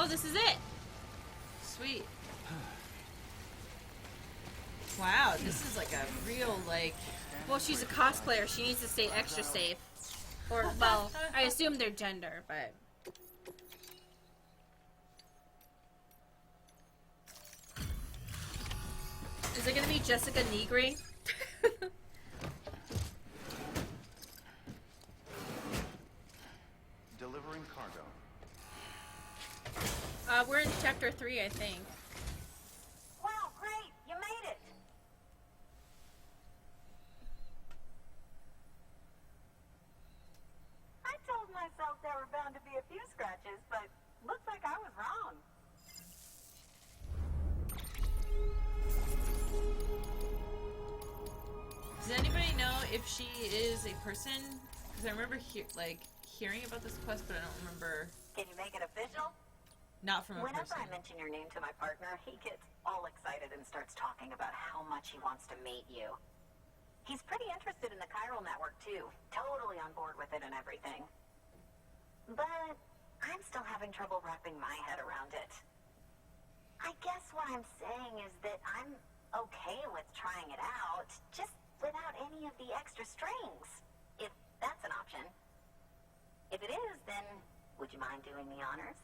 this is it. Sweet. Wow, this is like a real, like... Well, she's a cosplayer. She needs to stay extra safe. Or, well, I assume their gender, but... Is it gonna be Jessica Negri? Delivering cargo. We're in chapter 3, I think. Wow, great! You made it! I told myself there were bound to be a few scratches, but looks like I was wrong. Does anybody know if she is a person? Because I remember hearing about this quest, but I don't remember. Can you make it official? Not from a Whenever person. I mention your name to my partner, he gets all excited and starts talking about how much he wants to meet you. He's pretty interested in the chiral network, too. Totally on board with it and everything. But I'm still having trouble wrapping my head around it. I guess what I'm saying is that I'm okay with trying it out, just without any of the extra strings, if that's an option. If it is, then would you mind doing the honors?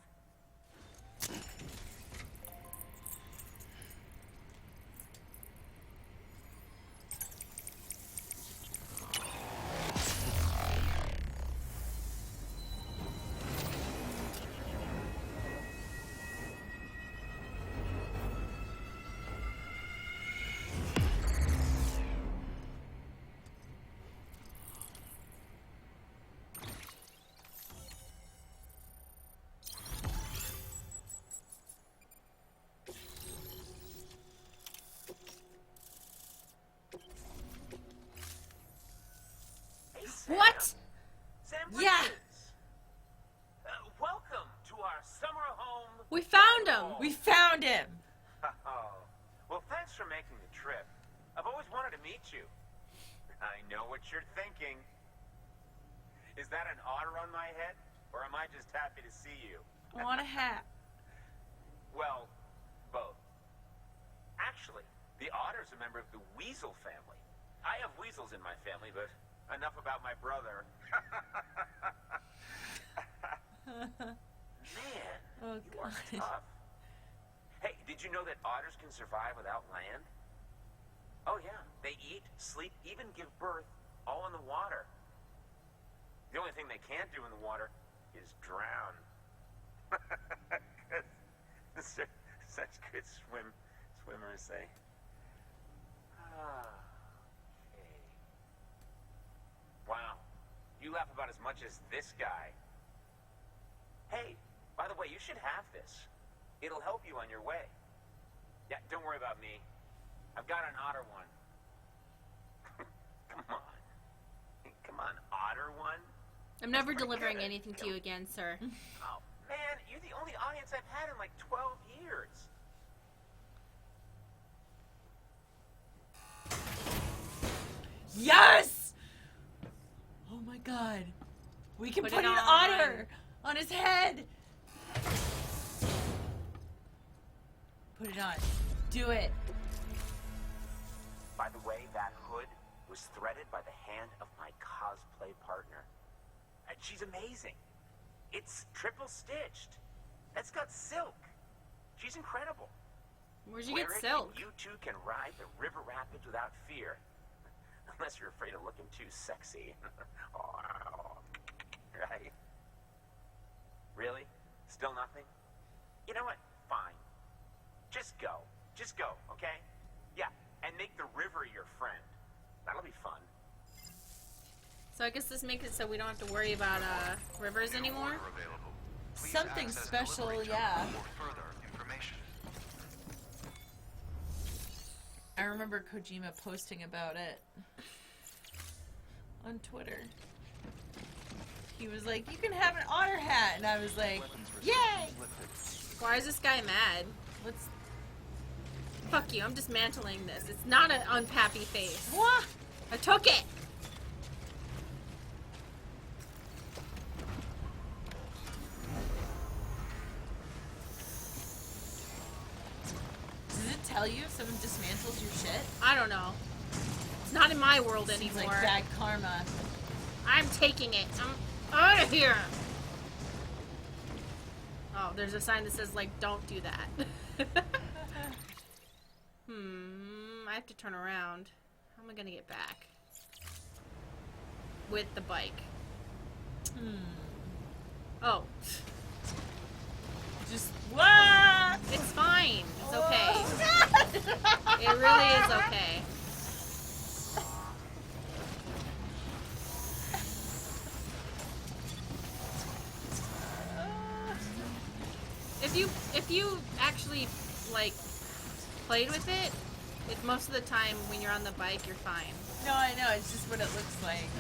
What? Sam Yeah. Bridges. Welcome to our summer home. We found him! We found him! Oh, well, thanks for making the trip. I've always wanted to meet you. I know what you're thinking. Is that an otter on my head, or am I just happy to see you? I want a hat. Well, both. Actually, the otter's a member of the weasel family. I have weasels in my family, but enough about my brother. Man, Oh, you are God. tough. Hey, did you know that otters can survive without land? Oh yeah, they eat, sleep, even give birth, all in the water. The only thing they can't do in the water is drown. Such good swimmers say. Okay. Wow, you laugh about as much as this guy. Hey, by the way, you should have this. It'll help you on your way. Yeah, don't worry about me. I've got an otter one. Come on. Come on, otter one. I'm never Pretty delivering good. anything to you again, sir. Oh, man, you're the only audience I've had in like 12 years. Yes! Oh my god. We can Put put it an on. otter on his head. Put it on. Do it. By the way, that hood was threaded by the hand of my cosplay partner. And she's amazing. It's triple stitched. It's got silk. She's incredible. Where'd you Wear get it silk? and you two can ride the river rapids without fear. Unless you're afraid of looking too sexy. Right? Really? Still nothing? You know what? Fine. Just go. Just go, okay? Yeah, and make the river your friend. That'll be fun. So I guess this makes it so we don't have to worry about rivers anymore. Something special, yeah. I remember Kojima posting about it on Twitter. He was like, you can have an otter hat, and I was like, yay! Why is this guy mad? What's... Fuck you, I'm dismantling this. It's not an unhappy face. What? I took it! tell you if someone dismantles your shit? I don't know. It's not in my world Seems anymore. like bad karma. I'm taking it. I'm out of here. Oh, there's a sign that says, like, don't do that. I have to turn around. How am I gonna get back? With the bike. Oh. Just what? It's fine. It's okay. It really is okay. If you actually like played with it, most of the time when you're on the bike you're fine. No, I know. It's just what it looks like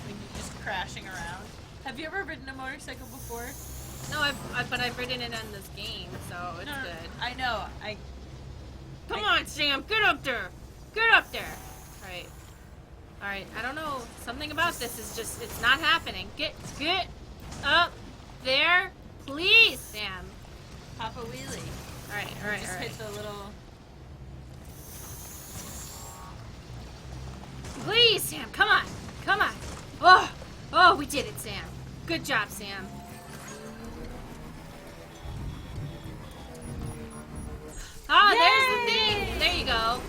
when you're just crashing around. Have you ever ridden a motorcycle before? No, but I've ridden it on this game, so it's good. I know. Come on, Sam, get up there. Get up there. All right. I don't know. Something about this is just, it's not happening. Get up there, please, Sam. Pop a wheelie. All right. Just hit the little. Please, Sam, come on. Oh, we did it, Sam. Good job, Sam. Ah, there's the thing. There you go.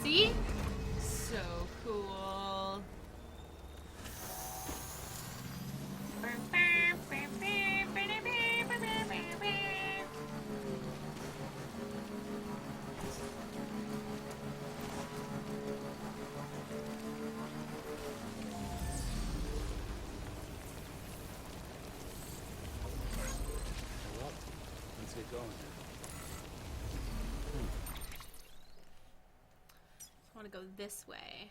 See? So cool. Well, let's get going. I want to go this way.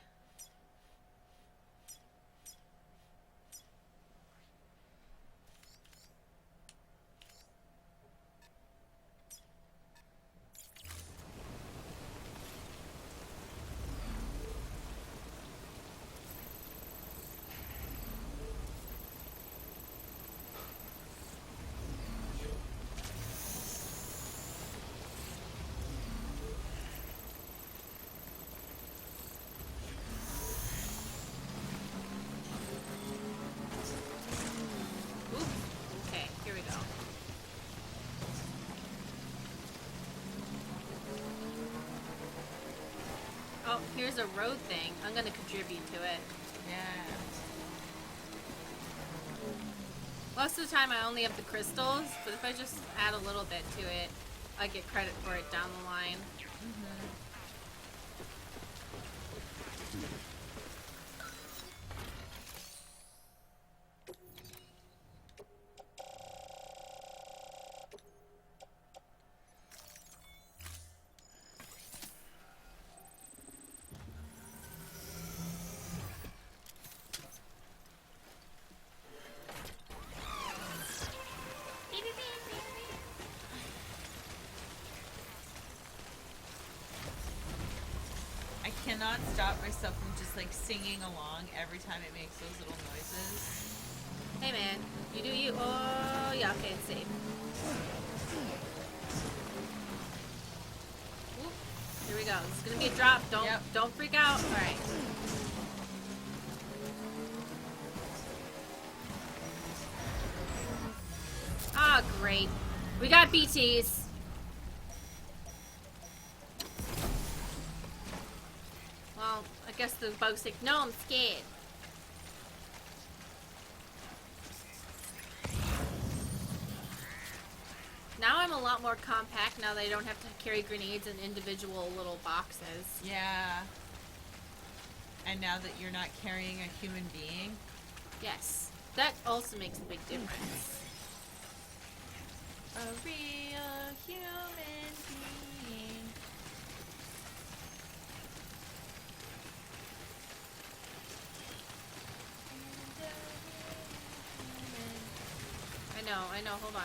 Okay, here we go. Oh, here's a road thing. I'm gonna contribute to it. Yeah. Most of the time I only have the crystals, but if I just add a little bit to it, I get credit for it down the line. I cannot stop myself from just like singing along every time it makes those little noises. Hey man, you do you. Oh, yeah, okay, it's safe. Oop, here we go. This is gonna be a drop. Don't freak out. All right. Ah, great. We got BTs. Well, I guess the bug's like, no, I'm scared. Now I'm a lot more compact now that I don't have to carry grenades in individual little boxes. Yeah. And now that you're not carrying a human being. Yes. That also makes a big difference. A real human being. I know. Hold on.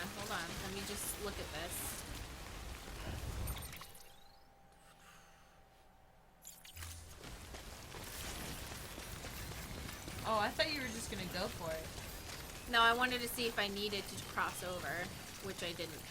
Let me just look at this. Oh, I thought you were just gonna go for it. No, I wanted to see if I needed to cross over, which I didn't.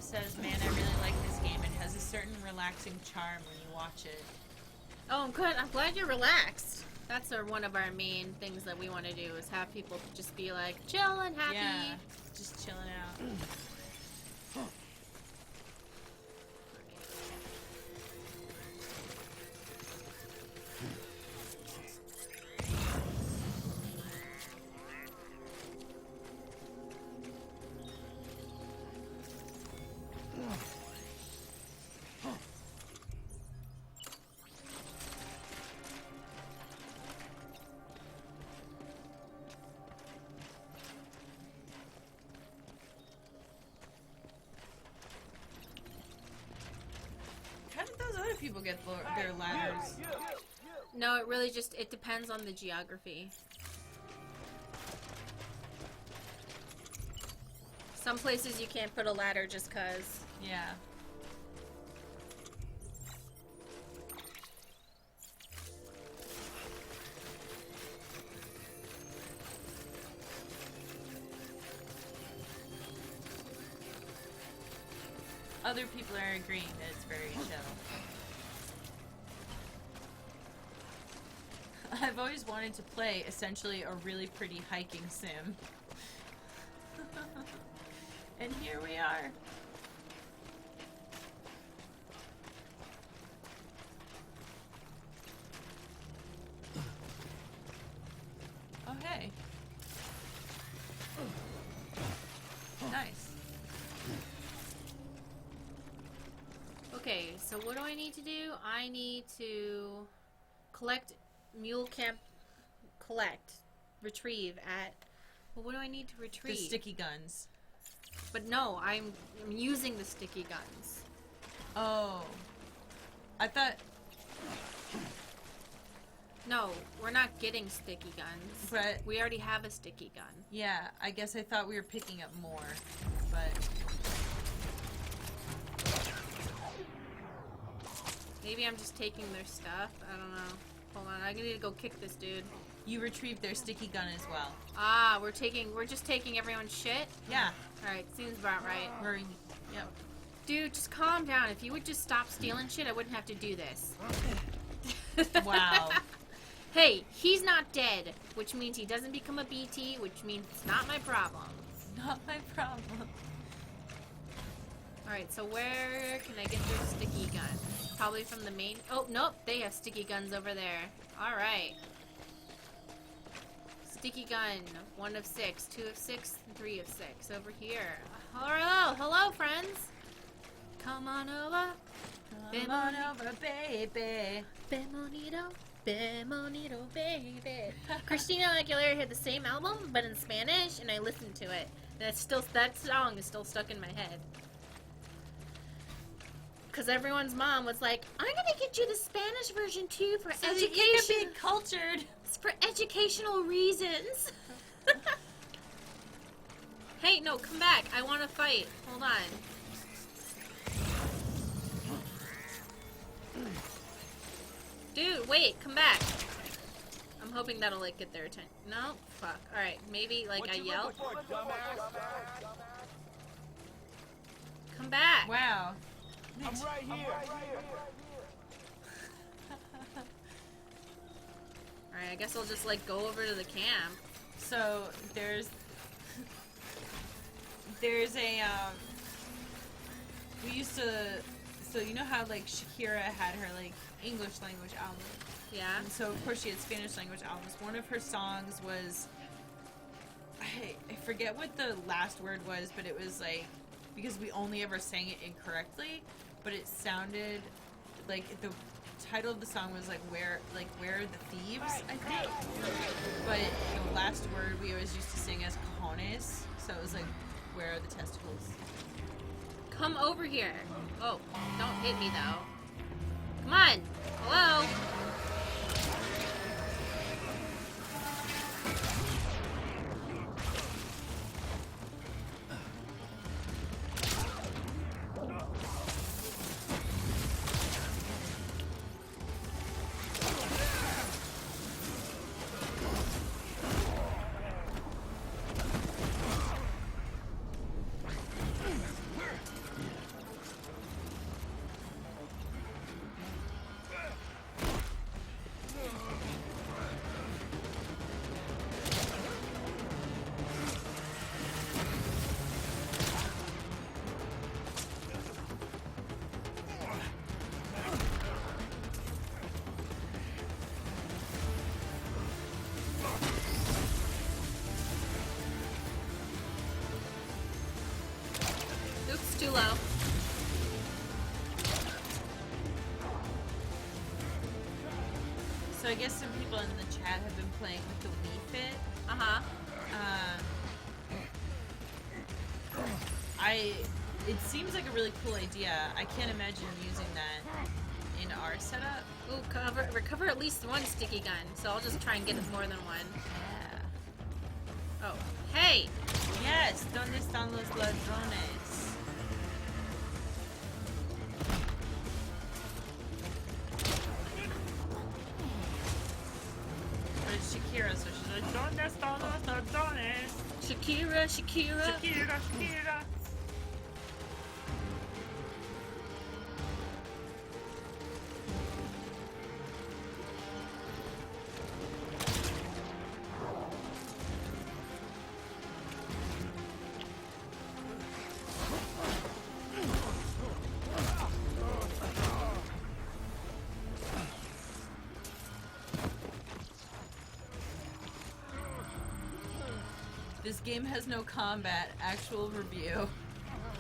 says, man, I really like this game. It has a certain relaxing charm when you watch it. Oh, good. I'm glad you're relaxed. That's one of our main things that we want to do is have people just be like chill and happy. Yeah, just chilling out. How did those other people get their ladders? No, it really just it depends on the geography. Some places you can't put a ladder just 'cause. Yeah. Other people are agreeing that it's very chill. I've always wanted to play essentially a really pretty hiking sim. And here we are. Oh, hey. Nice. Okay, so what do I need to do? I need to collect mule camp retrieve at well, what do I need to retrieve? The sticky guns. But no, I'm using the sticky guns. Oh. I thought... No, we're not getting sticky guns. But... We already have a sticky gun. Yeah, I guess I thought we were picking up more. But... Maybe I'm just taking their stuff. I don't know. Hold on, I need to go kick this dude. You retrieved their sticky gun as well. Ah, we're just taking everyone's shit? Yeah. Alright, seems about right. Yep. Dude, just calm down. If you would just stop stealing shit, I wouldn't have to do this. Wow. Hey, he's not dead, which means he doesn't become a BT, which means it's not my problem. Not my problem. Alright, so where can I get their sticky gun? Probably from the main... Oh, nope, they have sticky guns over there. Alright. Sticky gun, 1 of 6, 2 of 6, 3 of 6. Over here. Hello, friends. Come on over. Come on over, baby. Bemonito, baby. Christina Aguilera had the same album, but in Spanish, and I listened to it. And that song is still stuck in my head. Because everyone's mom was like, I'm gonna get you the Spanish version too for So education. you can be cultured. It's for educational reasons. Hey, no, come back. I want to fight. Hold on. Dude, wait, come back. I'm hoping that'll, like, get their attention. No? Fuck. Alright, maybe, like, I yell. Come back. Wow. I'm right here. Alright, I guess I'll just, like, go over to the camp. So there's a we used to, so you know how like Shakira had her like English language album, Yeah? and so of course she had Spanish language albums. One of her songs was, I forget what the last word was, but it was like, because we only ever sang it incorrectly, but it sounded like the title of the song was like where are the thieves, I think. But the last word we always used to sing as cojones, so it was like where are the testicles. Come over here. Oh, don't hit me, though. Come on. Hello? too low. So I guess some people in the chat have been playing with the Wii Fit. Uh-huh. It seems like a really cool idea. I can't imagine using that in our setup. Ooh, recover at least one sticky gun, so I'll just try and get more than one. Yeah. Oh, hey! Yes, ¿dónde están los ladrones? But it's Shakira, so she's like, ¿dónde están los ladrones? Shakira, Shakira. Shakira, Shakira. This game has no combat. Actual review.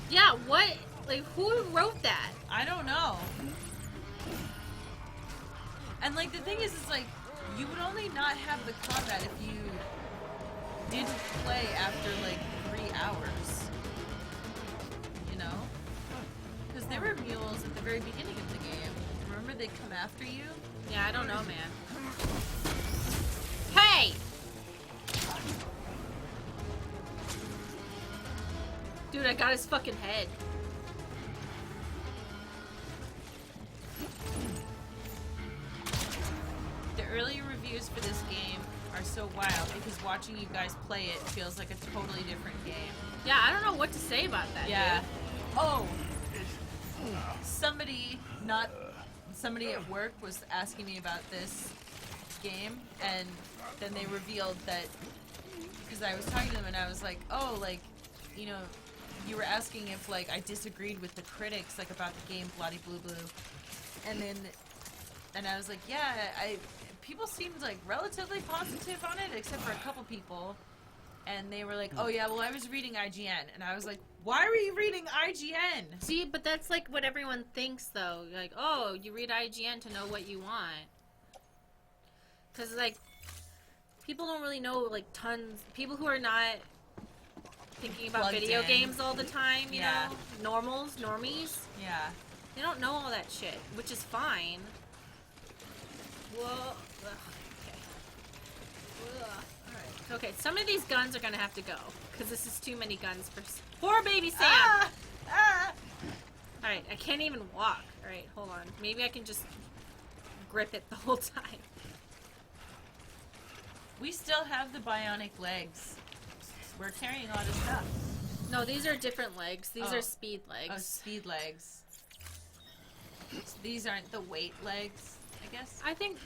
Yeah, what? Like, who wrote that? I don't know. And like the thing is like you would only not have the combat if you didn't play after like 3 hours. You know? Because there were mules at the very beginning of the game. Remember they come after you? Yeah, I don't know, man. Hey! Dude, I got his fucking head. The early reviews for this game are so wild because watching you guys play it feels like a totally different game. Yeah, I don't know what to say about that, Yeah. dude. Oh! Somebody at work was asking me about this game, and then they revealed that, because I was talking to them and I was like, oh, like, you know, you were asking if, like, I disagreed with the critics, like, about the game Bloody Blue Blue. And I was like, yeah, people seemed, like, relatively positive on it, except for a couple people. And they were like, oh, yeah, well, I was reading IGN. And I was like, why were you reading IGN? See, but that's like what everyone thinks, though. Like, oh, you read IGN to know what you want. Because, like, people don't really know, like, tons. People who are not thinking about Plugged video in. games all the time, you Yeah. know? Normies. Yeah. They don't know all that shit, which is fine. Whoa. Ugh. Okay. Ugh. Alright. Okay, some of these guns are gonna have to go. Because this is too many guns for poor baby Sam! Ah! Ah! Alright, I can't even walk. Alright, hold on. Maybe I can just grip it the whole time. We still have the bionic legs. We're carrying a lot of stuff. No, these are different legs. These Oh. are speed legs. Oh, speed legs. These aren't the weight legs, I guess. I think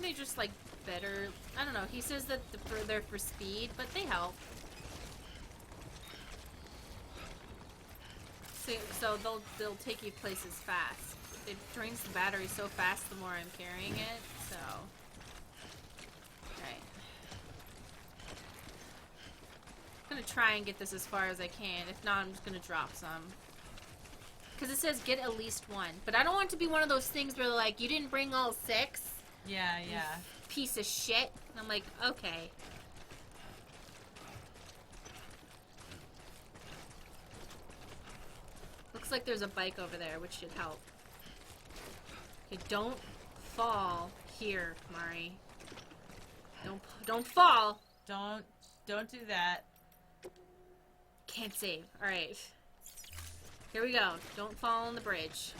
they just like better. I don't know. He says that they're for speed, but they help. So they'll take you places fast. It drains the battery so fast the more I'm carrying it. So, right. I'm gonna try and get this as far as I can. If not, I'm just gonna drop some. Because it says get at least one. But I don't want it to be one of those things where they're like, you didn't bring all 6? Yeah, yeah. Piece of shit. And I'm like, okay. Looks like there's a bike over there, which should help. Okay, don't fall here, Mari. Don't fall! Don't do that. Can't save. Alright. Here we go. Don't fall on the bridge.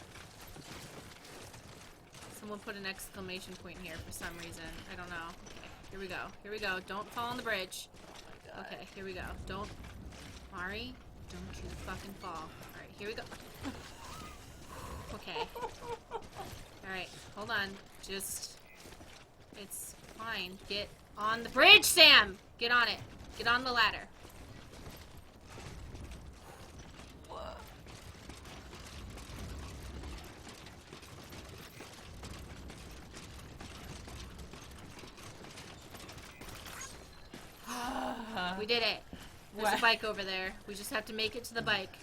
Someone put an exclamation point here for some reason. I don't know. Okay, here we go. Here we go. Don't fall on the bridge. Oh my God. Okay, here we go. Don't... Mari, don't you fucking fall. Alright, here we go. Okay. Alright, hold on. Just... It's fine. Get on the bridge, Sam! Get on it. Get on the ladder. We did it. There's What? a bike over there. We just have to make it to the bike.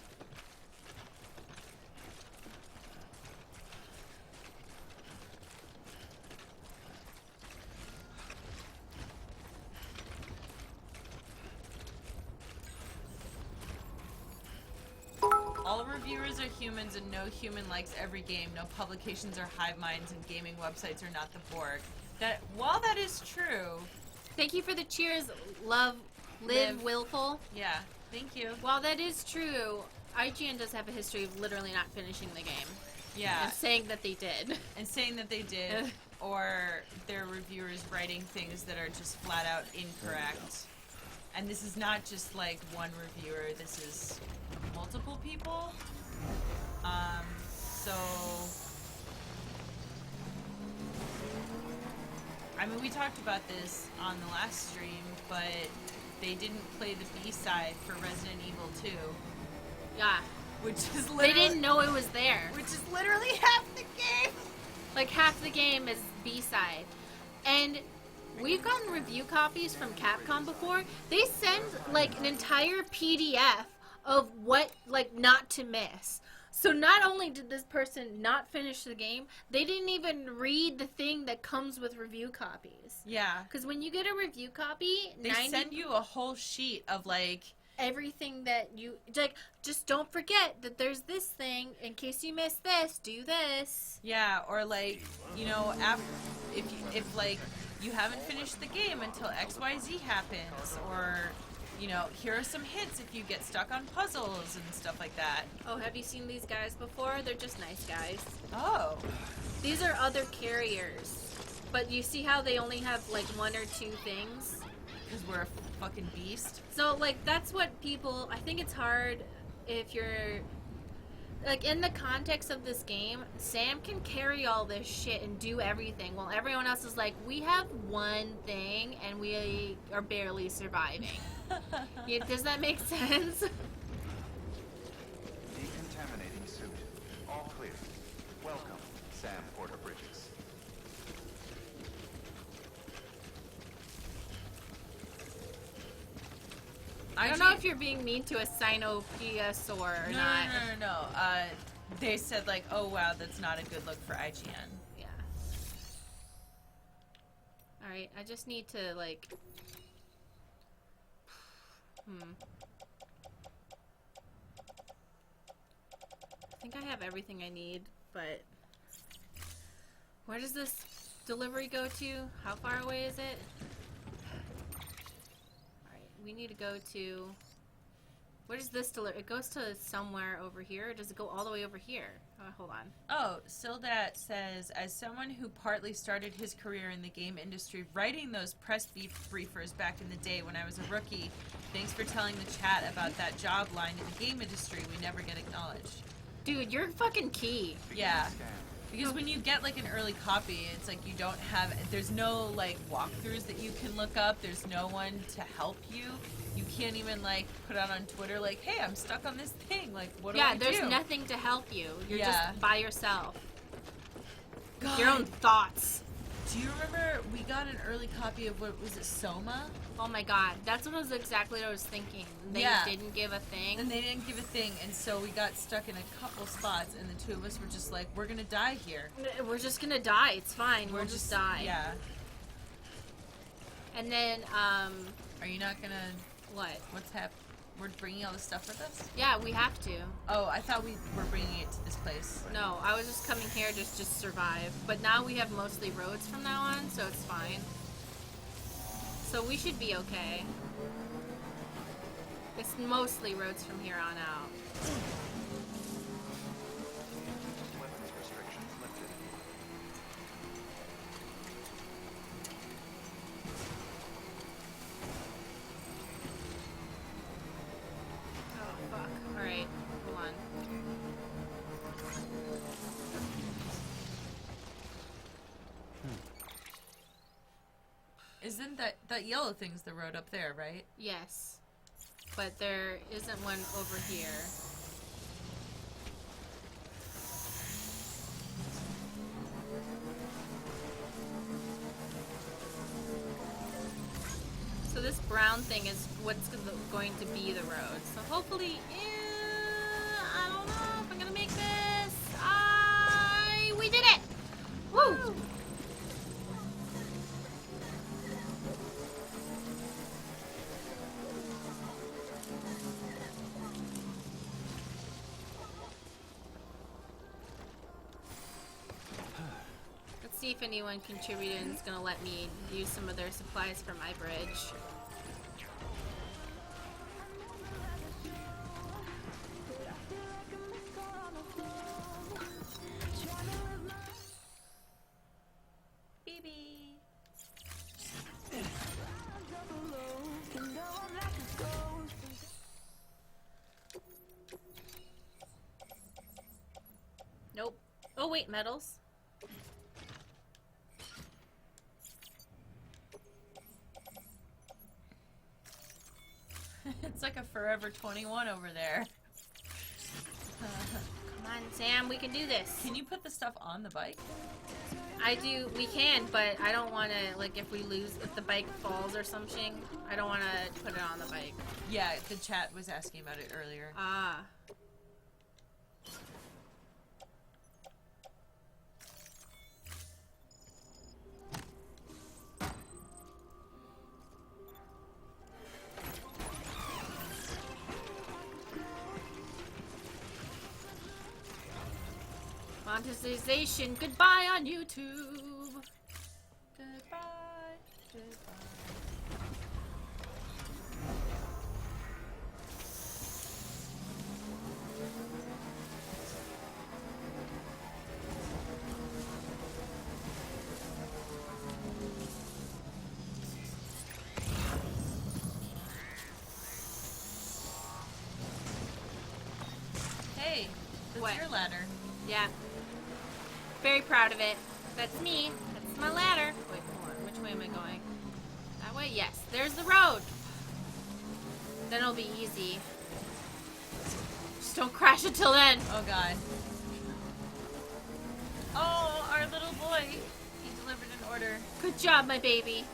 reviewers are humans and no human likes every game. No publications are hive minds and gaming websites are not the Borg. That while that is true, Thank you for the cheers, live willful. yeah, thank you. While that is true, IGN does have a history of literally not finishing the game. Yeah, And saying that they did. and saying that they did, or their reviewers writing things that are just flat out incorrect. And this is not just like one reviewer, this is multiple people. So I mean, we talked about this on the last stream, but they didn't play the B-side for Resident Evil 2, Yeah. which is They literally didn't know it was there. which is literally half the game. Like half the game is B-side. And we've gotten review copies from Capcom before. They send like an entire PDF of what like not to miss. So not only did this person not finish the game, they didn't even read the thing that comes with review copies. Yeah. Because when you get a review copy, They send you a whole sheet of like everything that you like, just don't forget that there's this thing in case you miss this, do this. yeah, or like, you know, if like you haven't finished the game until XYZ happens, or you know, here are some hints if you get stuck on puzzles and stuff like that. Oh, have you seen these guys before? They're just nice guys. Oh. These are other carriers. But you see how they only have like one or two things? Because we're a fucking beast. So like that's what people, I think it's hard if you're like in the context of this game, Sam can carry all this shit and do everything while everyone else is like, we have one thing and we are barely surviving. Does that make sense? Decontaminating suit. All clear. Welcome, Sam Porter Bridges. I don't know if you're being mean to a Sinopeosaur or No, not. no. They said like, oh wow, that's not a good look for IGN. Yeah. Alright, I just need to, like... I think I have everything I need, but... Where does this delivery go to? How far away is it? Alright, we need to go to... Where does this deliver? It goes to somewhere over here, or does it go all the way over here? Oh, hold on. Oh, Sildat says, as someone who partly started his career in the game industry writing those press briefers back in the day when I was a rookie, thanks for telling the chat about that job line in the game industry we never get acknowledged. Dude, you're fucking key. Yeah. Because when you get like an early copy, it's like you don't have, there's no like walkthroughs that you can look up. There's no one to help you. You can't even like put out on Twitter like, hey, I'm stuck on this thing. Like, what do I do? Yeah, there's nothing to help you. You're Yeah. just by yourself. God. Your own thoughts. Do you remember we got an early copy of what was it, Soma? Oh my god, that's what was exactly what I was thinking. They Yeah. didn't give a thing. And they didn't give a thing, and so we got stuck in a couple spots, and the two of us were just like, we're gonna die here. We're just gonna die. It's fine. We'll just die. Yeah. And then, Are you not gonna? what? What's happening? We're bringing all this stuff with us? Yeah, we have to. Oh, I thought we were bringing it to this place. No, I was just coming here to just survive. But now we have mostly roads from now on, so it's fine. So we should be okay. It's mostly roads from here on out. Weapons restrictions lifted. Oh, fuck. Alright, hold on. Isn't that yellow thing's the road up there, right? Yes. But there isn't one over here. So this brown thing is what's going to be the road. So hopefully, I don't know if I'm gonna make this. We did it! Woo! see if anyone contributed and is gonna let me use some of their supplies for my bridge. Baby. Nope. Oh wait, medals. It's like a Forever 21 over there. Come on, Sam, we can do this. Can you put the stuff on the bike? We can, but I don't want to, like, if the bike falls or something, I don't want to put it on the bike. Yeah, the chat was asking about it earlier. Ah. Monetization, goodbye on YouTube. Goodbye. Goodbye. Hey, that's What? your ladder. Yeah. Very proud of it. That's me. That's my ladder. Wait, hold on. Which way am I going? That way? Yes. There's the road. Then it'll be easy. Just don't crash until then. Oh god. Oh, our little boy. He delivered an order. Good job, my baby.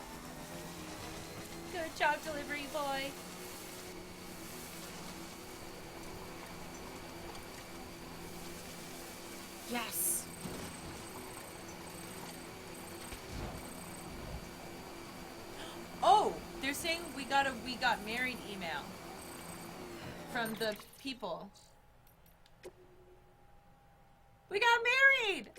Good job, delivery boy. Yes. Oh, they're saying we got married email from the people. We got married.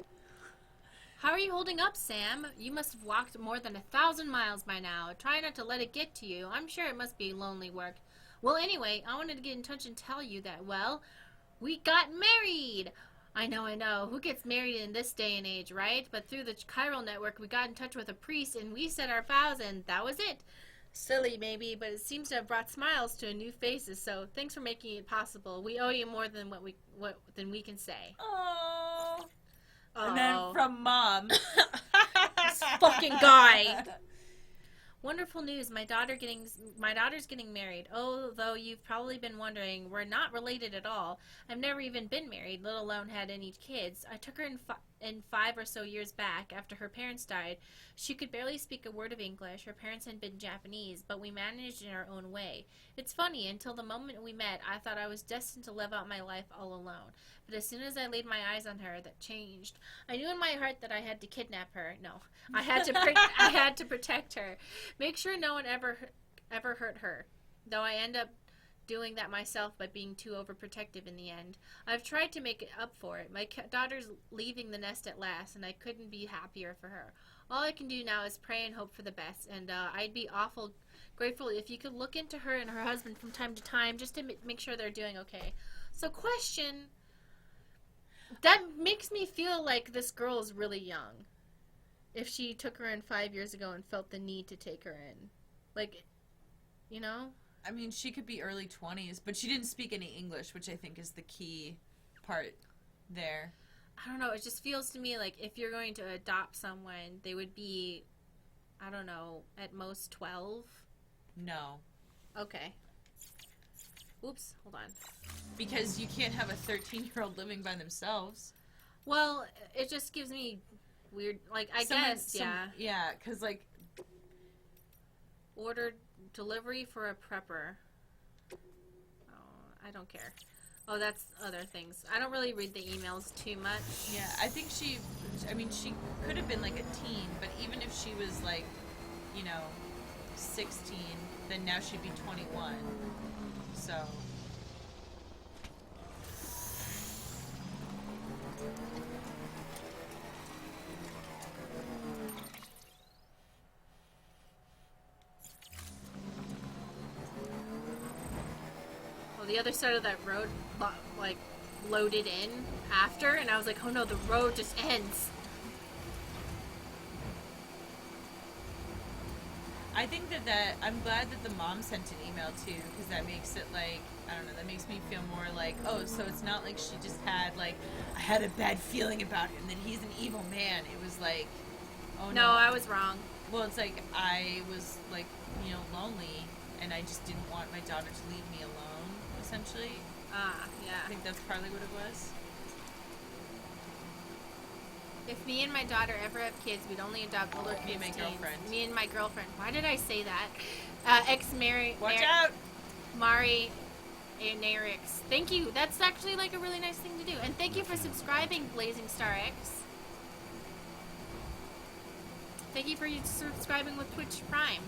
How are you holding up, Sam? You must have walked more than 1,000 miles by now. Try not to let it get to you. I'm sure it must be lonely work. Well, anyway, I wanted to get in touch and tell you that, well, we got married. I know. Who gets married in this day and age, right? But through the chiral network, we got in touch with a priest and we said our vows and that was it. Silly, maybe, but it seems to have brought smiles to new faces, so thanks for making it possible. We owe you more than than we can say. Oh. Oh. And then from Mom. This fucking guy. Wonderful news. My daughter's getting married. Although you've probably been wondering, we're not related at all. I've never even been married, let alone had any kids. I took her in 5 or so years back after her parents died. She could barely speak a word of English. Her parents had been Japanese, but we managed in our own way. It's funny, until the moment we met, I thought I was destined to live out my life all alone. But as soon as I laid my eyes on her, that changed. I knew in my heart that I had to kidnap her. No, I had to protect her. Make sure no one ever hurt her. Though I end up doing that myself by being too overprotective in the end. I've tried to make it up for it. My daughter's leaving the nest at last, and I couldn't be happier for her. All I can do now is pray and hope for the best, and I'd be awful grateful if you could look into her and her husband from time to time just to make sure they're doing okay. So question, that makes me feel like this girl is really young. If she took her in 5 years ago and felt the need to take her in. Like, you know? I mean, she could be early 20s, but she didn't speak any English, which I think is the key part there. I don't know. It just feels to me like if you're going to adopt someone, they would be, I don't know, at most 12? No. Okay. Oops, hold on. Because you can't have a 13-year-old living by themselves. Well, it just gives me weird, like, I guess, yeah. Yeah, because, like... Ordered delivery for a prepper. Oh, I don't care. Oh, that's other things. I don't really read the emails too much. Yeah, I think she could have been, like, a teen, but even if she was, like, 16, then now she'd be 21. So... the other side of that road, like, loaded in after, and I was like, oh no, the road just ends. I think that I'm glad that the mom sent an email too, because that makes it like, I don't know, that makes me feel more like, oh, so it's not like she just had like, I had a bad feeling about him, that he's an evil man. It was like, oh No, I was wrong. Well, it's like I was like, you know, lonely, and I just didn't want my daughter to leave me alone, essentially. Ah, yeah. I think that's partly what it was. If me and my daughter ever have kids, we'd only adopt older kids. Me and my girlfriend. Me and my girlfriend. Why did I say that? Watch out! Mari Narix. Thank you. That's actually like a really nice thing to do. And thank you for subscribing, Blazing Star X. Thank you for subscribing with Twitch Prime.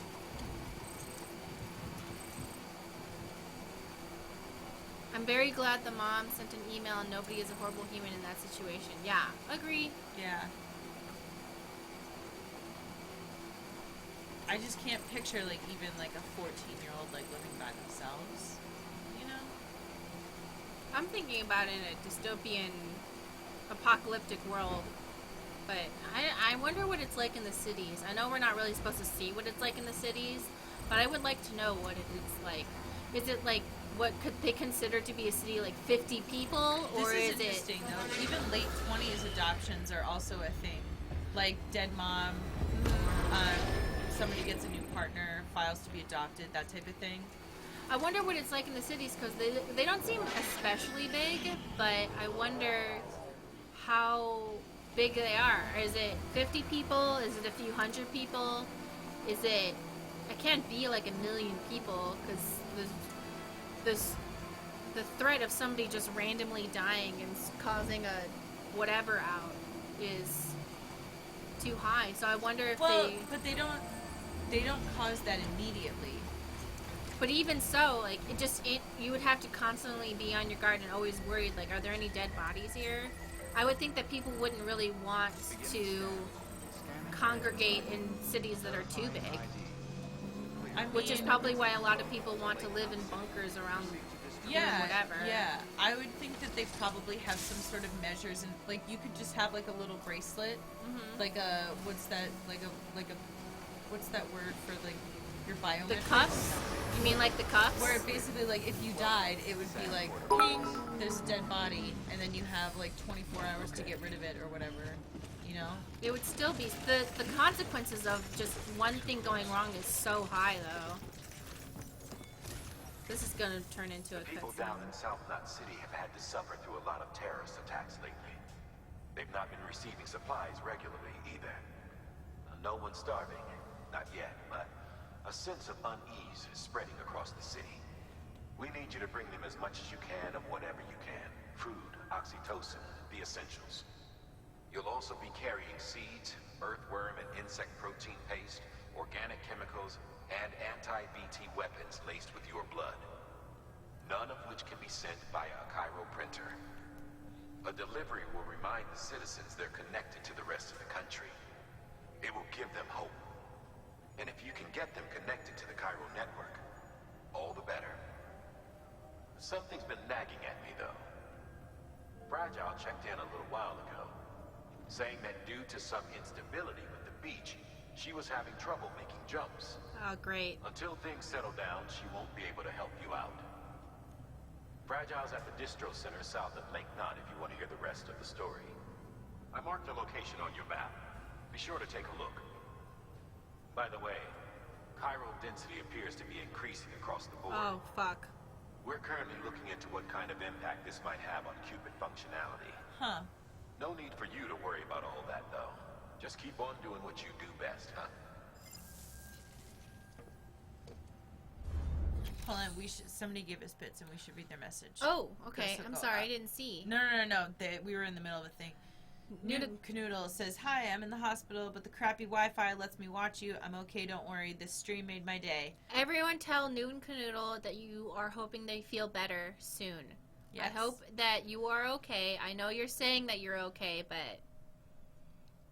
I'm very glad the mom sent an email and nobody is a horrible human in that situation. Yeah, agree. Yeah. I just can't picture like even like a 14-year-old like living by themselves. You know? I'm thinking about it in a dystopian, apocalyptic world. But I wonder what it's like in the cities. I know we're not really supposed to see what it's like in the cities, but I would like to know what it is like. Is it like what could they consider to be a city, like 50 people, or This is is interesting it? though. Even late 20s adoptions are also a thing. Like dead mom, somebody gets a new partner, files to be adopted, that type of thing. I wonder what it's like in the cities because they don't seem especially big, but I wonder how big they are. Is it 50 people? Is it a few hundred people? Is it? It can't be like 1 million people because the threat of somebody just randomly dying and causing a whatever out is too high. So I wonder if but they don't cause that immediately. But even so, like you would have to constantly be on your guard and always worried. Like, are there any dead bodies here? I would think that people wouldn't really want to congregate in cities that are too big. Which is probably why a lot of people want to live in bunkers around whatever. Yeah. I would think that they probably have some sort of measures, and like you could just have like a little bracelet, like a what's that word for like your biometrics? The cuffs? You mean like the cuffs? Where basically like if you died, it would be like ping, there's a dead body, and then you have like 24 hours to get rid of it or whatever. You know? It would still be the consequences of just one thing going wrong is so high though. This is gonna turn into a People cutscene. down in South Knot City have had to suffer through a lot of terrorist attacks lately. They've not been receiving supplies regularly either. No one's starving, not yet, but a sense of unease is spreading across the city. We need you to bring them as much as you can of whatever you can. Food, oxytocin, the essentials. You'll also be carrying seeds, earthworm and insect protein paste, organic chemicals, and anti-BT weapons laced with your blood. None of which can be sent via a Cairo printer. A delivery will remind the citizens they're connected to the rest of the country. It will give them hope. And if you can get them connected to the Cairo network, all the better. Something's been nagging at me, though. Fragile checked in a little while ago, saying that due to some instability with the beach, she was having trouble making jumps. Oh, great. Until things settle down, she won't be able to help you out. Fragile's at the distro center south of Lake Knot if you want to hear the rest of the story. I marked the location on your map. Be sure to take a look. By the way, chiral density appears to be increasing across the board. Oh, fuck. We're currently looking into what kind of impact this might have on Cupid functionality. Huh. No need for you to worry about all that, though. Just keep on doing what you do best, huh? Hold on, somebody gave us bits and we should read their message. Oh, okay. Go, I'm go sorry, up. I didn't see. No. We were in the middle of a thing. Newton Canoodle says, "Hi, I'm in the hospital, but the crappy Wi-Fi lets me watch you. I'm okay, don't worry. This stream made my day." Everyone tell Newton Canoodle that you are hoping they feel better soon. Yes. I hope that you are okay. I know you're saying that you're okay, but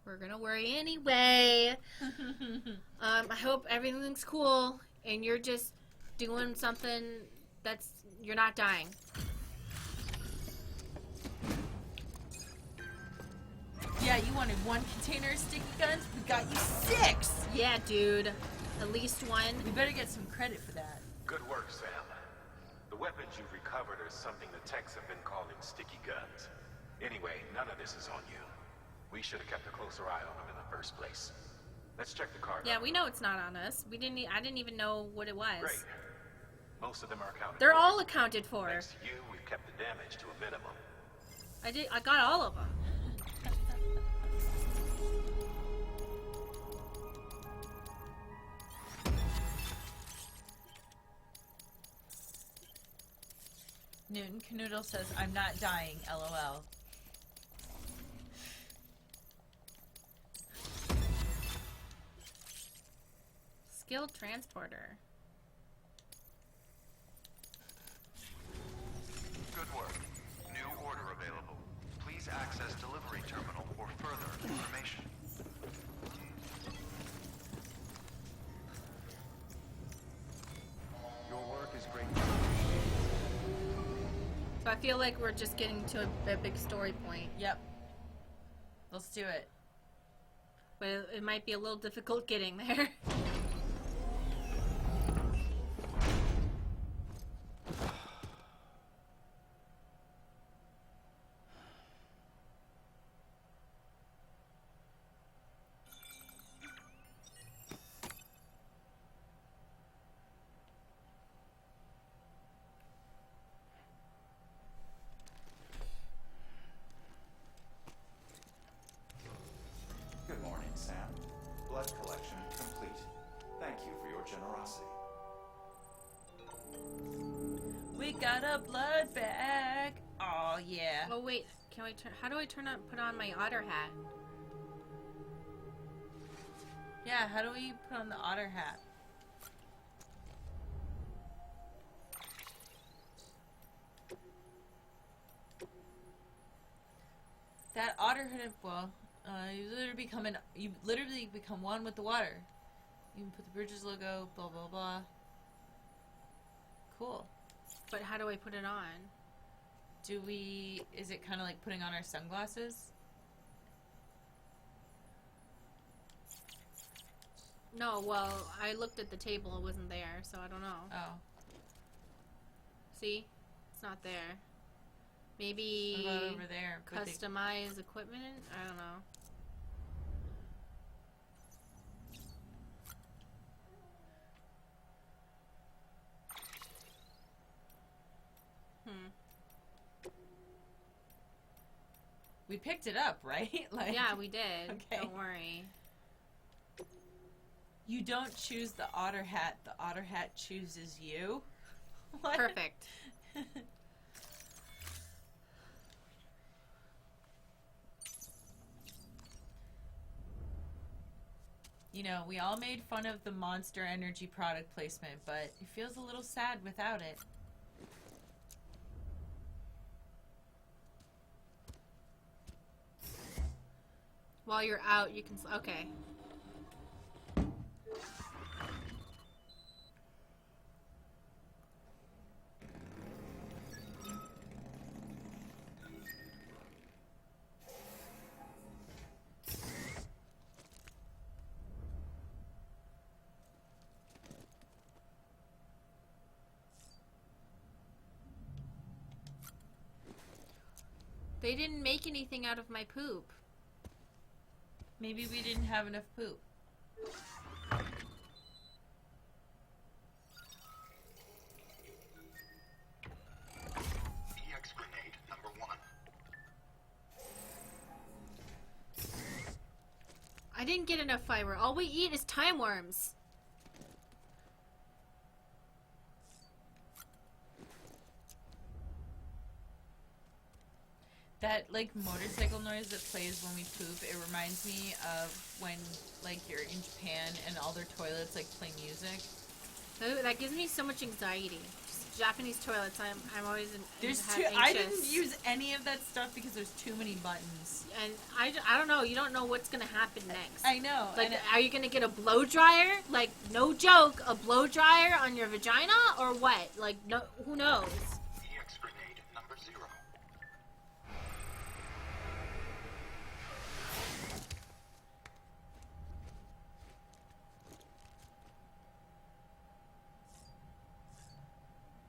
we're gonna worry anyway. I hope everything's cool and you're just doing something that's You're not dying. Yeah, you wanted 1 container of sticky guns? We got you 6! Yeah, dude. At least one. You better get some credit for that. Good work, Sam. The weapons you've recovered are something the techs have been calling sticky guns. Anyway, none of this is on you. We should have kept a closer eye on them in the first place. Let's check the cargo. Yeah, we know it's not on us. I didn't even know what it was. Great. Most of them are accounted They're for. all accounted for. Thanks to you, we've kept the damage to a minimum. I got all of them. Newton Canoodle says, I'm not dying, LOL. Skilled transporter. Good work. New order available. Please access delivery terminal for further information. Your work is great. So I feel like we're just getting to a big story point. Yep. Let's do it. But it might be a little difficult getting there. Good morning, Sam. Blood collection complete. Thank you for your generosity. We got a blood bag. Oh yeah. Oh wait, can we turn? How do I put on my otter hat? Yeah, how do we put on the otter hat? That otter hood, well, you literally become one with the water. You can put the Bridges logo, blah blah blah. Cool. But how do I put it on? Is it kind of like putting on our sunglasses? No, well, I looked at the table, it wasn't there, so I don't know. Oh. See? It's not there. Maybe What about over there? customize equipment? I don't know. We picked it up, right? Like, Yeah, we did. Okay. Don't worry. You don't choose the otter hat. The otter hat chooses you. What? Perfect. You know, we all made fun of the Monster Energy product placement, but it feels a little sad without it. While you're out, you can... Okay. They didn't make anything out of my poop. Maybe we didn't have enough poop. EX grenade number 1. I didn't get enough fiber. All we eat is time worms. That, like, motorcycle noise that plays when we poop, it reminds me of when, like, you're in Japan and all their toilets, like, play music. That gives me so much anxiety. Just Japanese toilets. I'm always There's have too. I anxious. didn't use any of that stuff because there's too many buttons. And I don't know. You don't know what's gonna happen next. I know. Like, and are you gonna get a blow dryer? Like, no joke, a blow dryer on your vagina, or what? Like, no, who knows? EX grenade number 0.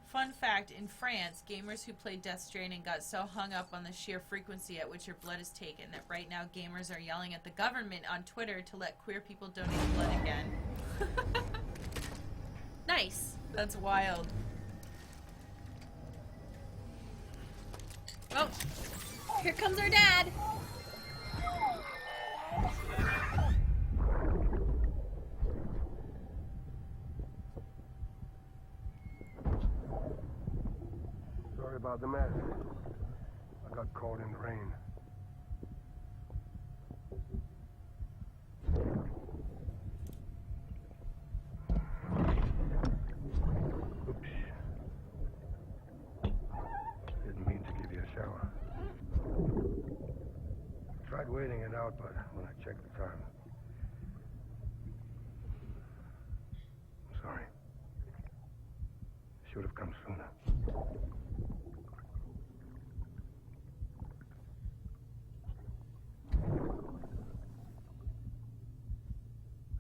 Fun fact, in France, gamers who played Death Stranding got so hung up on the sheer frequency at which your blood is taken that right now gamers are yelling at the government on Twitter to let queer people donate blood again. Nice. That's wild. Oh, here comes our dad. Sorry about the mess. I got caught in the rain. Oops. Didn't mean to give you a shower. Tried waiting it out, but when I checked the time... I'm sorry. Should have come sooner.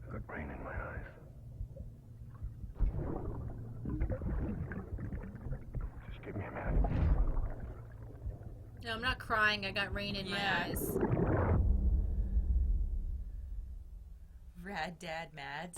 I got rain in my eyes. Just give me a minute. No, I'm not crying. I got rain in my eyes. Rad Dad Mads.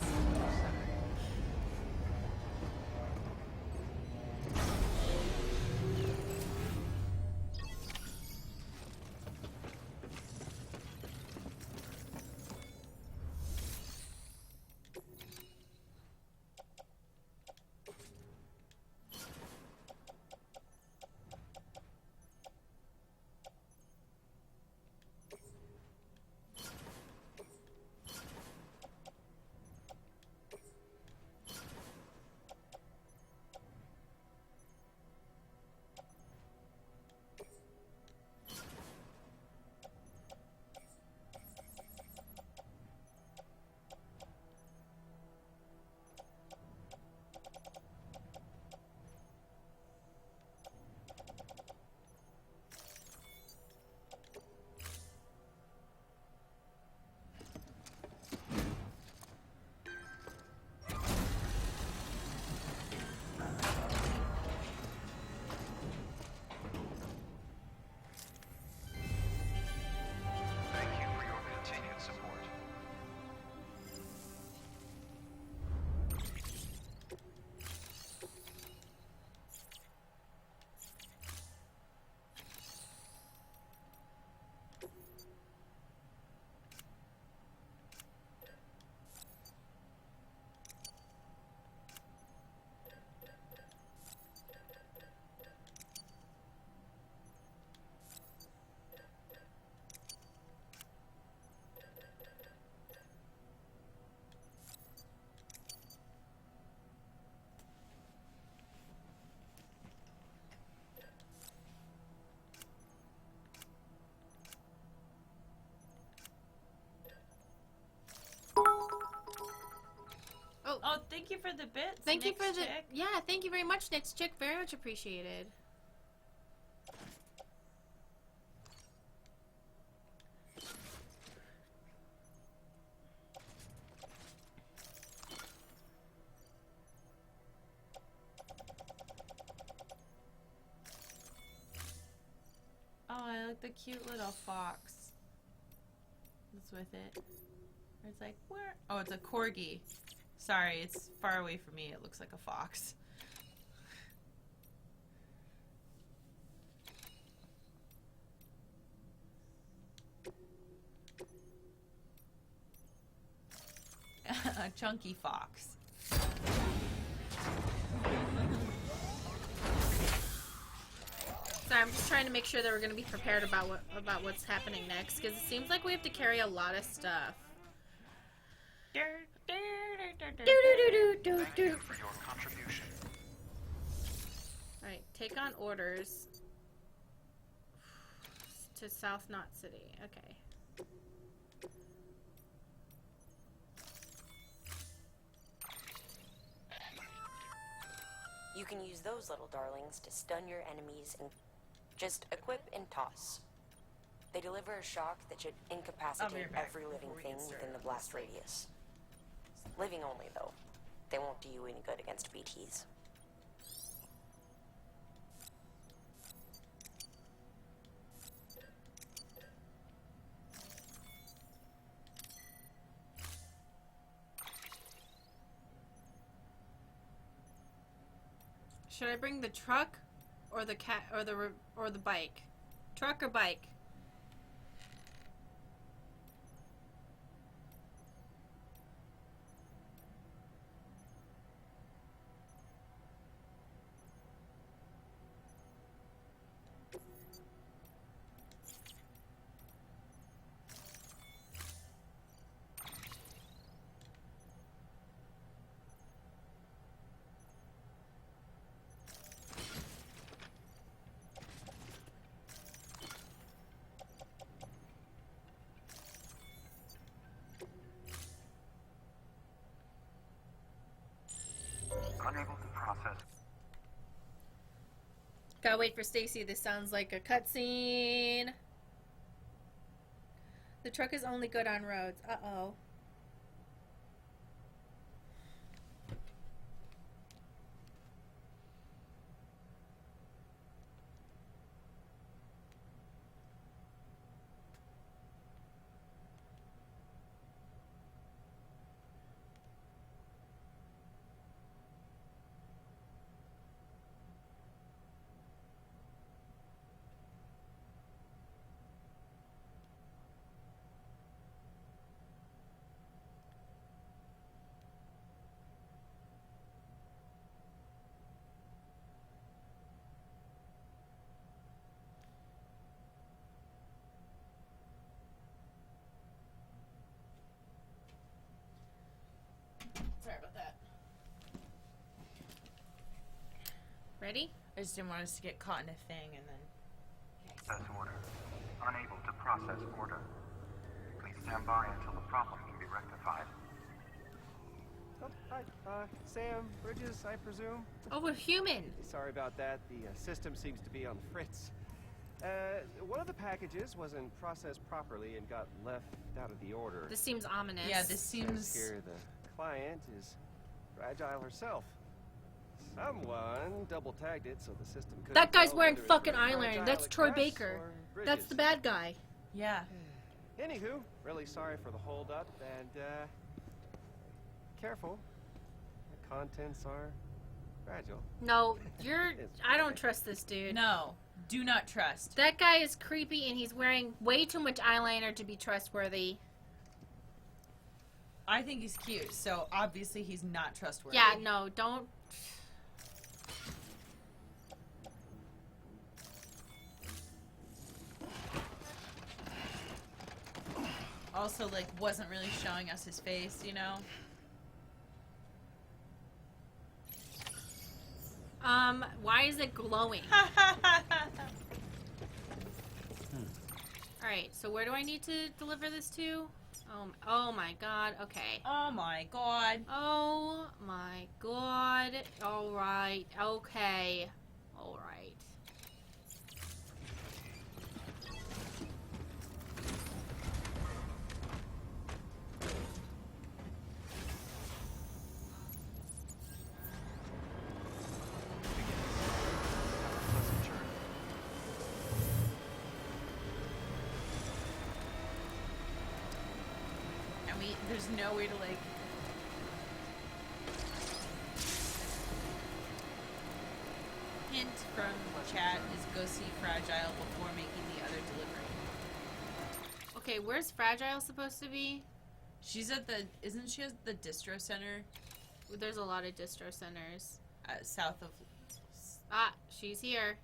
Thank you for your continued support. Oh, thank you for the bits. Thank you for Nick's the chick. yeah. Thank you very much, Nick's chick. Very much appreciated. Oh, I like the cute little fox that's with it. It's like, where? Oh, it's a corgi. Sorry, it's far away from me. It looks like a fox. A chunky fox. Sorry, I'm just trying to make sure that we're gonna be prepared about what's happening next, because it seems like we have to carry a lot of stuff. Thank you for your contribution. Take on orders to South Knot City. Okay. You can use those little darlings to stun your enemies and just equip and toss. They deliver a shock that should incapacitate every living thing within the blast radius. Living only, though. They won't do you any good against BTs. Should I bring the truck or the cat or the bike? Truck or bike? Unable to process. Gotta wait for Stacy. This sounds like a cutscene. The truck is only good on roads. Uh-oh. Sorry about that. Ready? I just didn't want us to get caught in a thing and then... Process order. Unable to process order. Please stand by until the problem can be rectified. Oh, hi, Sam, Bridges, I presume? Oh, we're human. Sorry about that. The system seems to be on fritz. One of the packages wasn't processed properly and got left out of the order. This seems ominous. Yeah, this seems... Here, the client is Fragile herself. Someone double-tagged it so the system couldn't That guy's tell wearing whether it's fucking really eyeliner. Fragile That's Troy Express Baker. or That's Bridges. the bad guy. Yeah. Anywho, really sorry for the holdup, and, careful. The contents are fragile. No, I don't trust this dude. No, do not trust. That guy is creepy and he's wearing way too much eyeliner to be trustworthy. I think he's cute, so obviously he's not trustworthy. Yeah, no, don't. Also, like, wasn't really showing us his face, you know? Why is it glowing? Alright, so where do I need to deliver this to? Oh my god, okay. Oh my god. Oh my god. Alright, okay. Alright. There's no way to, like... Hint from chat is go see Fragile before making the other delivery. Okay, where's Fragile supposed to be? She's at the... Isn't she at the distro center? There's a lot of distro centers. South of... Ah, she's here.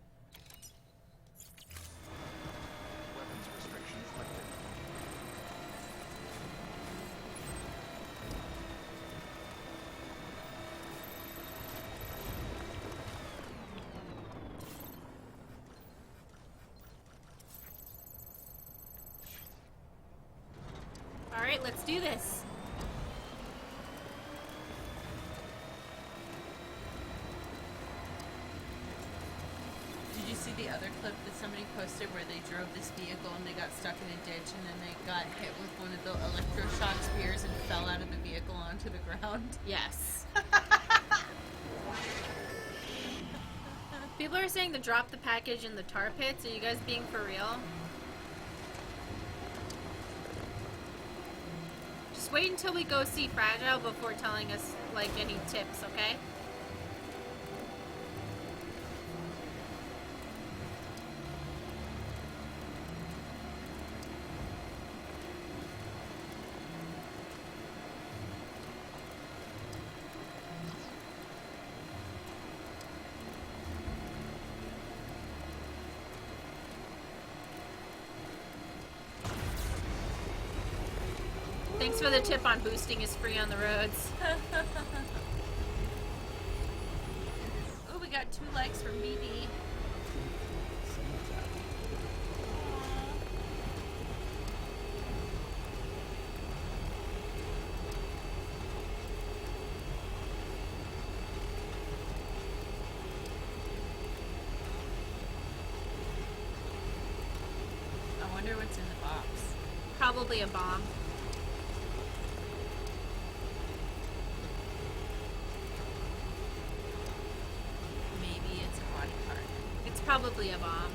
Weapons restrictions lifted. let's do this. Did you see the other clip that somebody posted where they drove this vehicle and they got stuck in a ditch and then they got hit with one of the electroshock spears and fell out of the vehicle onto the ground? Yes. People are saying to drop the package in the tar pits. Are you guys being for real? Just wait until we go see Fragile before telling us, like, any tips, okay? Thanks for the tip on boosting is free on the roads. Oh, we got 2 likes from BB. I wonder what's in the box. Probably a bomb. Probably a bomb.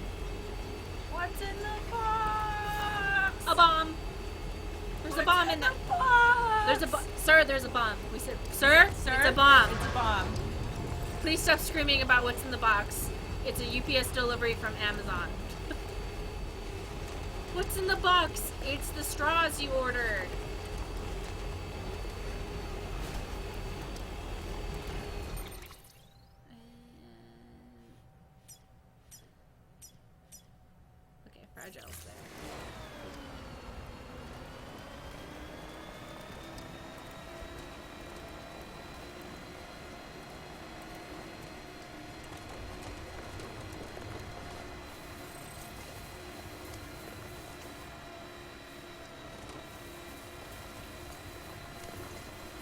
What's in the box? A bomb. There's a bomb in the box. There's a sir. There's a bomb. We said, sir. Sir, it's a bomb. It's a bomb. Please stop screaming about what's in the box. It's a UPS delivery from Amazon. What's in the box? It's the straws you ordered. Fragile's there.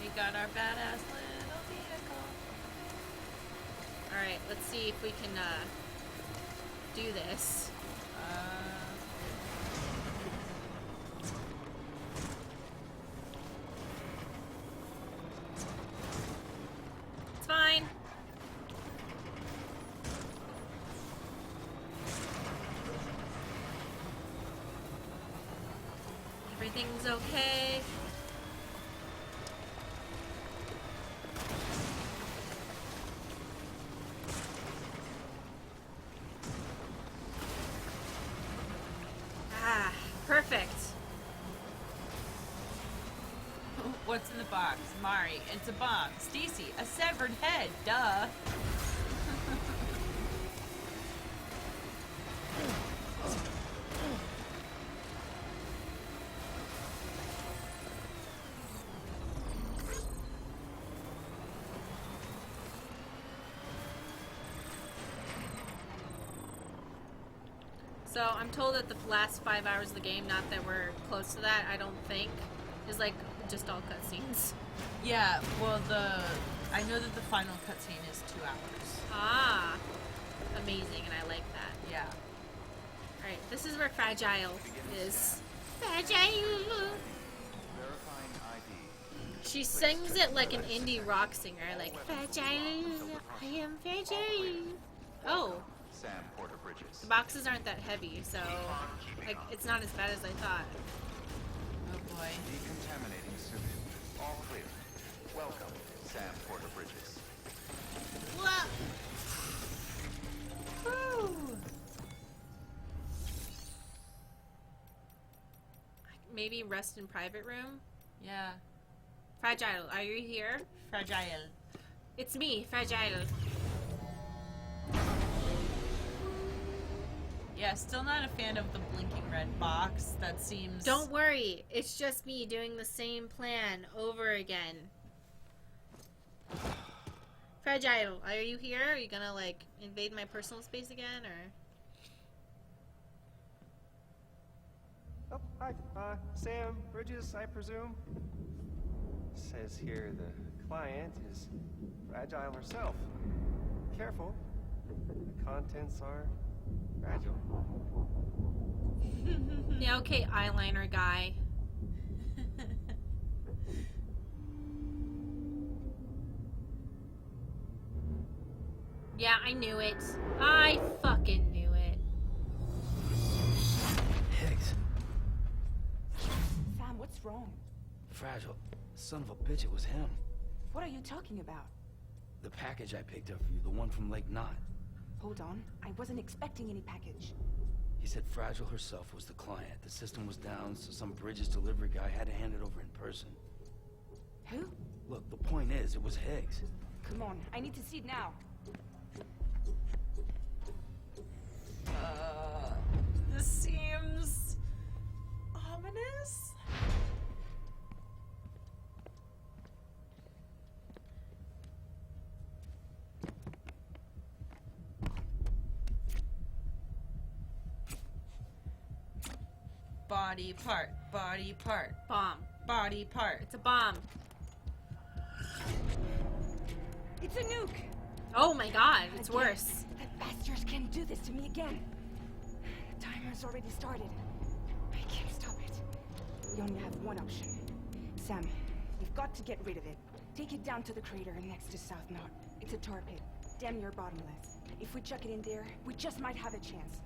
We got our badass little vehicle. Alright, let's see if we can do this. It's fine. Everything's okay. Perfect. What's in the box? Mari, it's a bomb. Stacy, a severed head. Duh. So I'm told that the last 5 hours of the game, not that we're close to that, I don't think, is like just all cutscenes. Yeah, well I know that the final cutscene is 2 hours. Ah, amazing, and I like that. Yeah. Alright, this is where Fragile is. Fragile! Verifying ID. She sings it like an indie rock singer, like, Fragile, I am fragile. Oh. Sam Porter Bridges. The boxes aren't that heavy, so like it's not as bad as I thought. Oh boy. Decontaminating suit. All clear. Welcome, Sam Porter Bridges. What? Woo! Maybe rest in private room? Yeah. Fragile, are you here? Fragile. It's me, Fragile. Yeah, still not a fan of the blinking red box. That seems... Don't worry, it's just me doing the same plan over again. Fragile, are you here? Are you gonna, like, invade my personal space again, or...? Oh, hi. Sam Bridges, I presume? Says here the client is fragile herself. Careful. The contents are fragile. Yeah, okay, eyeliner guy. Yeah, I knew it. I fucking knew it. Higgs. Sam, what's wrong? Fragile. Son of a bitch, it was him. What are you talking about? The package I picked up for you, the one from Lake Knot. Hold on. I wasn't expecting any package. He said Fragile herself was the client. The system was down, so some Bridges delivery guy had to hand it over in person. Who? Look, the point is, it was Higgs. Come on, I need to see it now. This seems ominous. Body part, body part, Bomb. body part. It's a bomb. It's a nuke! Oh my god, it's Again. worse. That bastards can't do this to me again. The timer's already started. I can't stop it. We only have one option. Sam, we've got to get rid of it. Take it down to the crater next to South Knot. It's a tar pit, damn near bottomless. If we chuck it in there, we just might have a chance.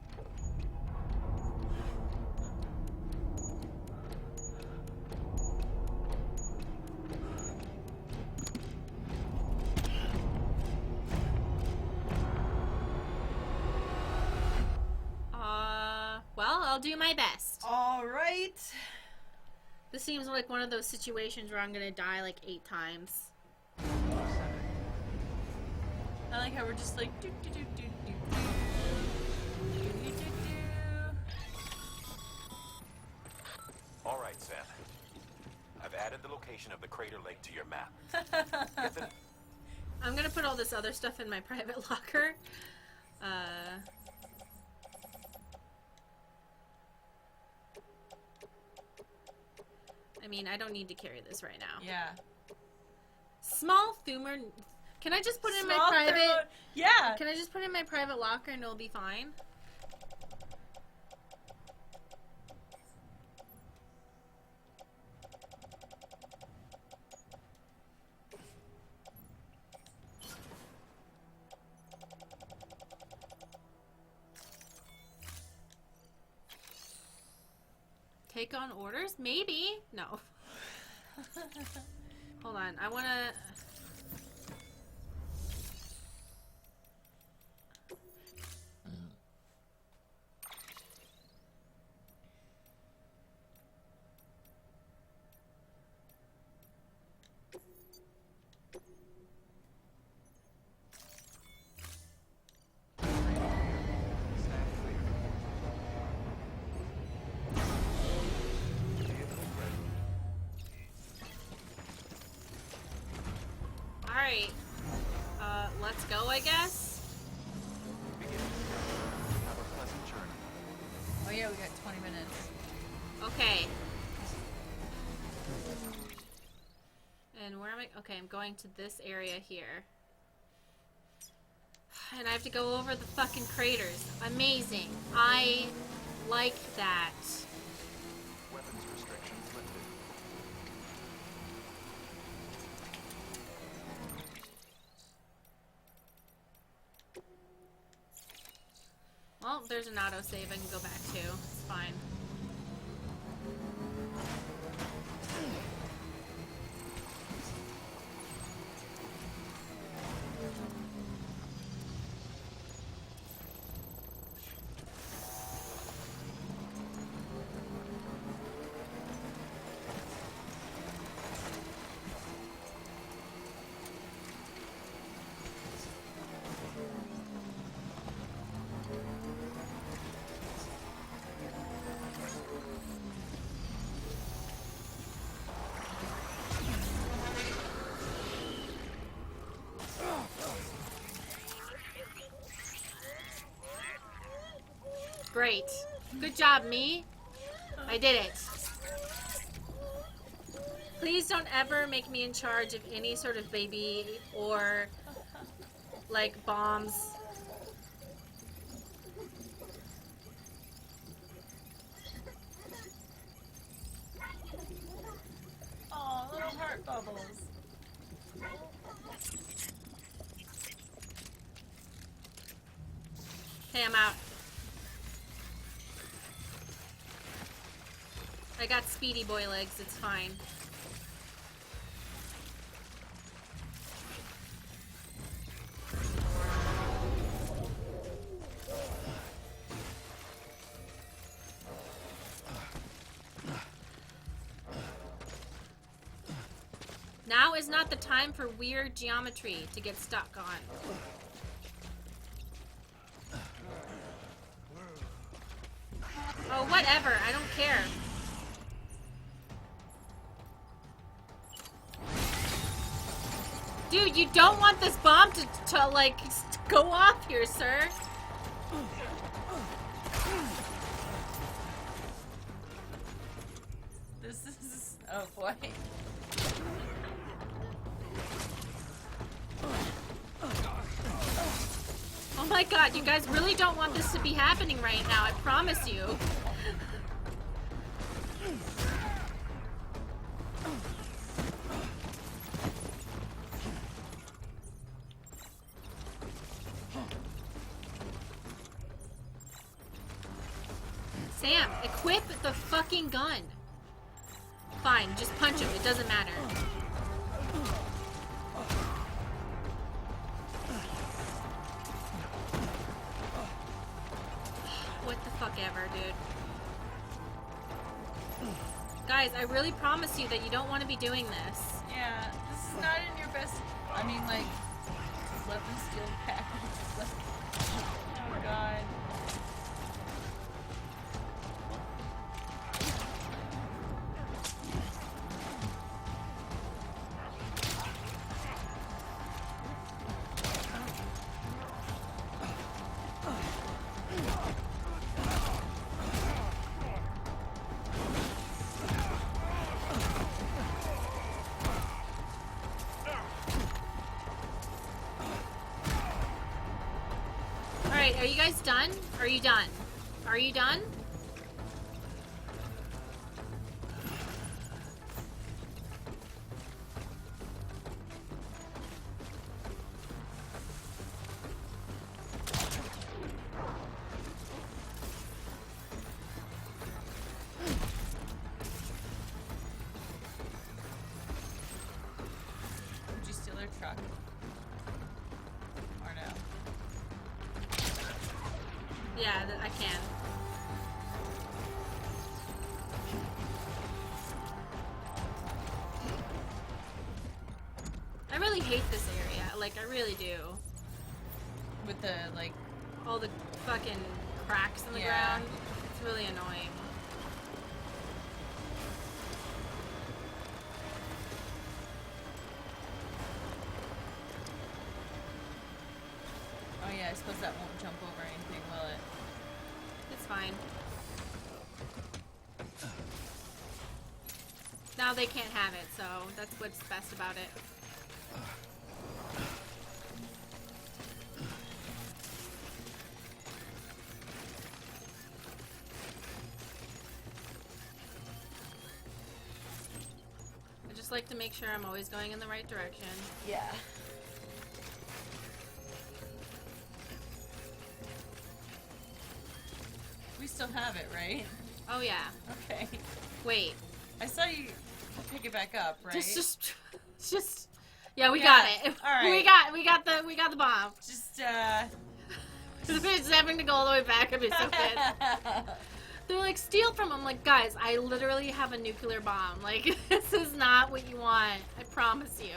Well, I'll do my best. All right. This seems like one of those situations where I'm gonna die like 8 times. I like how we're just like do do do do do do do do do. All right, Sam. I've added the location of the crater lake to your map. Get the... I'm gonna put all this other stuff in my private locker. I mean, I don't need to carry this right now. Yeah. Small Thumer. Can I just put it in my Small private? thermo- Yeah. Can I just put it in my private locker and it'll be fine? Take on orders? Maybe. No. Hold on. I want to... Alright. Let's go, I guess. Have a pleasant journey. Oh yeah, we got 20 minutes. Okay. And where am I? Okay, I'm going to this area here. And I have to go over the fucking craters. Amazing. I like that. Weapons restrictions lifted. Well, there's an autosave I can go back to. It's fine. Great. Good job, me. I did it. Please don't ever make me in charge of any sort of baby or, like, bombs. Aw, little heart bubbles. Hey, I'm out. I got speedy boy legs, it's fine. Now is not the time for weird geometry to get stuck on. Oh, whatever. I don't care. Dude, you don't want this bomb to like, go off here, sir. This is... Oh, boy. Oh my god, you guys really don't want this to be happening right now, I promise you. Sam, equip the fucking gun. Fine, just punch him, it doesn't matter. What the fuck ever, dude. Guys, I really promise you that you don't want to be doing this. Yeah, this is not in your best... I mean, like, let them steal the package. Like, oh, God. Alright, are you guys done? Are you done? Are you done? Would you steal their truck? Or no? Yeah, I can. I really hate this area. Like, I really do. With the, like... All the fucking cracks in the Yeah. ground. It's really annoying. Oh yeah, I suppose that won't jump over anything, will it? It's fine. Now they can't have it, so that's what's best about it. I just like to make sure I'm always going in the right direction. Yeah. We still have it, right? Oh yeah. Okay. Wait. I saw you pick it back up, right? Just. Yeah, we Yeah, got it. all right. We got the bomb. Just, Just having to go all the way back. I'd be so pissed. They're like, steal from them. I'm like, guys, I literally have a nuclear bomb. Like, this is not what you want. I promise you.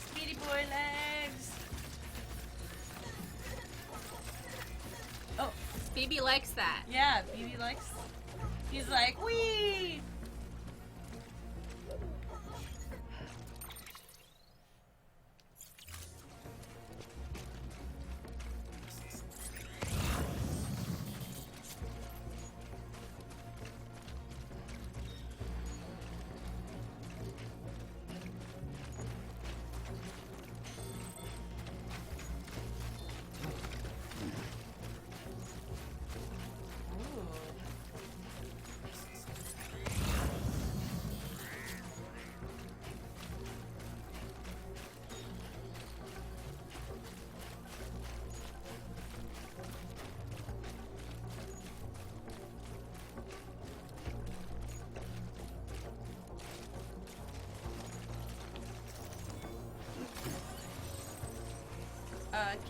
Speedy boy legs. BB likes that. Yeah, BB likes. He's like, wee.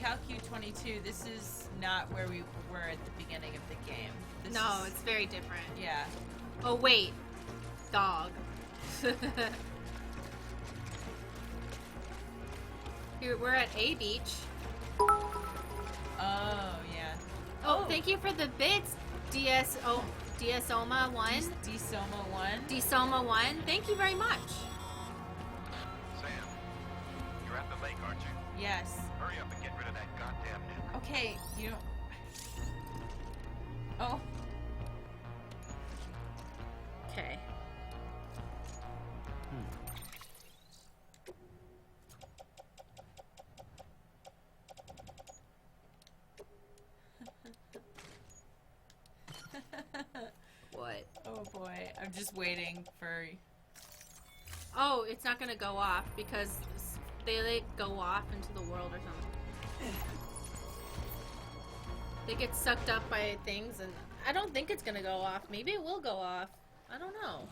CalQ22, this is not where we were at the beginning of the game. This No, is, it's very different. yeah. Oh, wait. Dog. Here, we're at A Beach. Oh, yeah. Oh, thank you for the bits, DSOMA1. DSOMA1. DSOMA1. Thank you very much. Sam, you're at the lake, aren't you? Yes. Hurry up and get rid of that goddamn nuke. Okay, you. Oh. Okay. What? Oh boy, I'm just waiting for. Oh, it's not gonna go off because they like go off into the world or something. They get sucked up by things, and I don't think it's gonna go off. Maybe it will go off. I don't know.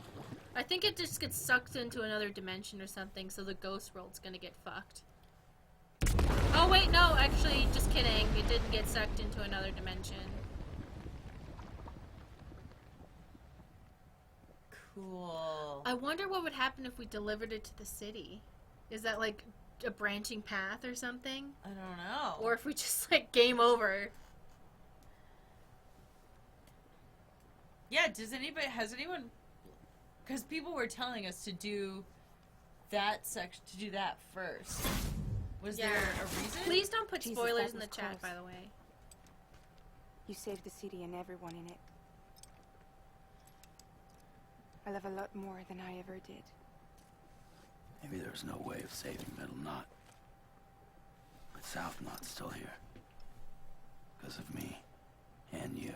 I think it just gets sucked into another dimension or something, so the ghost world's gonna get fucked. Oh wait, no, actually, just kidding. It didn't get sucked into another dimension. Cool. I wonder what would happen if we delivered it to the city. Is that like a branching path or something? I don't know. Or if we just like game over. Yeah, has anyone, because people were telling us to do that section, to do that first. Was there a reason? Please don't put Jesus, spoilers that in the was chat, close. by the way. You saved the city and everyone in it. I love a lot more than I ever did. Maybe there's no way of saving Middle Knot. But South Knot's still here. Because of me. And you.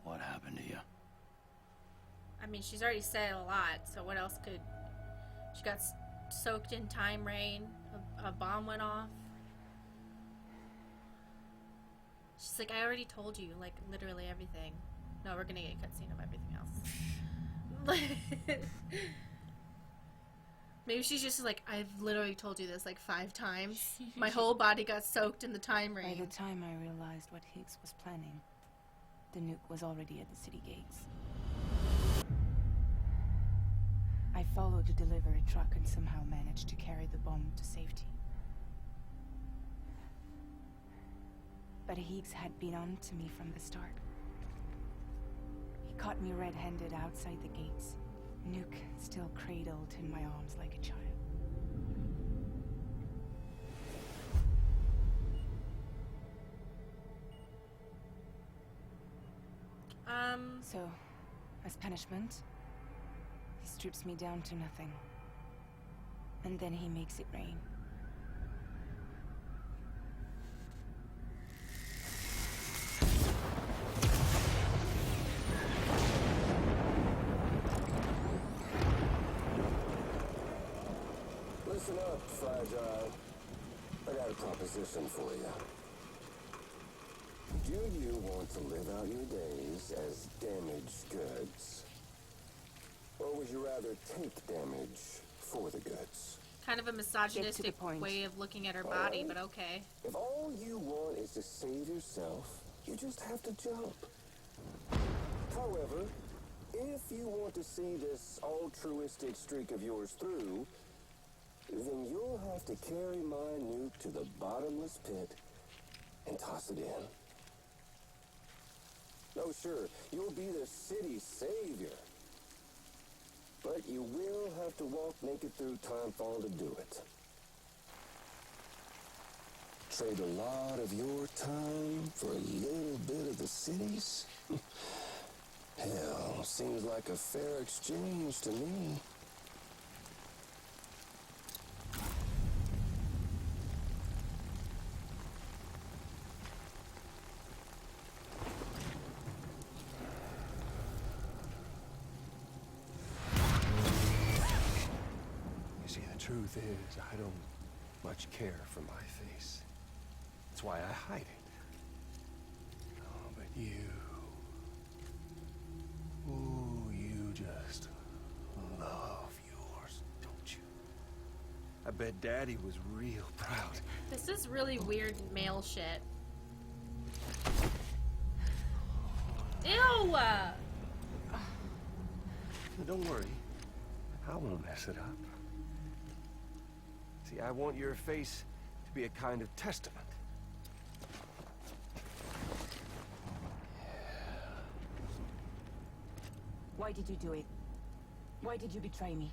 What happened to you? I mean, she's already said a lot, so what else could... She got soaked in time rain, a bomb went off. She's like, I already told you, like, literally everything. No, we're gonna get a cutscene of everything else. Maybe she's just like, I've literally told you this like 5 times. My whole body got soaked in the time rain. By the time I realized what Higgs was planning, the nuke was already at the city gates. I followed the delivery truck and somehow managed to carry the bomb to safety. But Higgs had been on to me from the start. He caught me red-handed outside the gates, nuke still cradled in my arms like a child. So, as punishment, he strips me down to nothing. And then he makes it rain. Listen up, Fragile. I got a proposition for you. Do you want to live out your days as damaged goods? Or would you rather take damage for the goods? Kind of a misogynistic point. way of looking at her body, but okay. If all you want is to save yourself, you just have to jump. However, if you want to see this altruistic streak of yours through, then you'll have to carry my nuke to the bottomless pit and toss it in. Oh, sure, you'll be the city's savior. But you will have to walk naked through Timefall to do it. Trade a lot of your time for a little bit of the city's? Hell, seems like a fair exchange to me. You see, the truth is, I don't much care for my face. That's why I hide it. Oh, but you... Ooh, you just love yours, don't you? I bet Daddy was real proud. This is really weird male shit. Ew! Don't worry. I won't mess it up. See, I want your face to be a kind of testament. Why did you do it? Why did you betray me?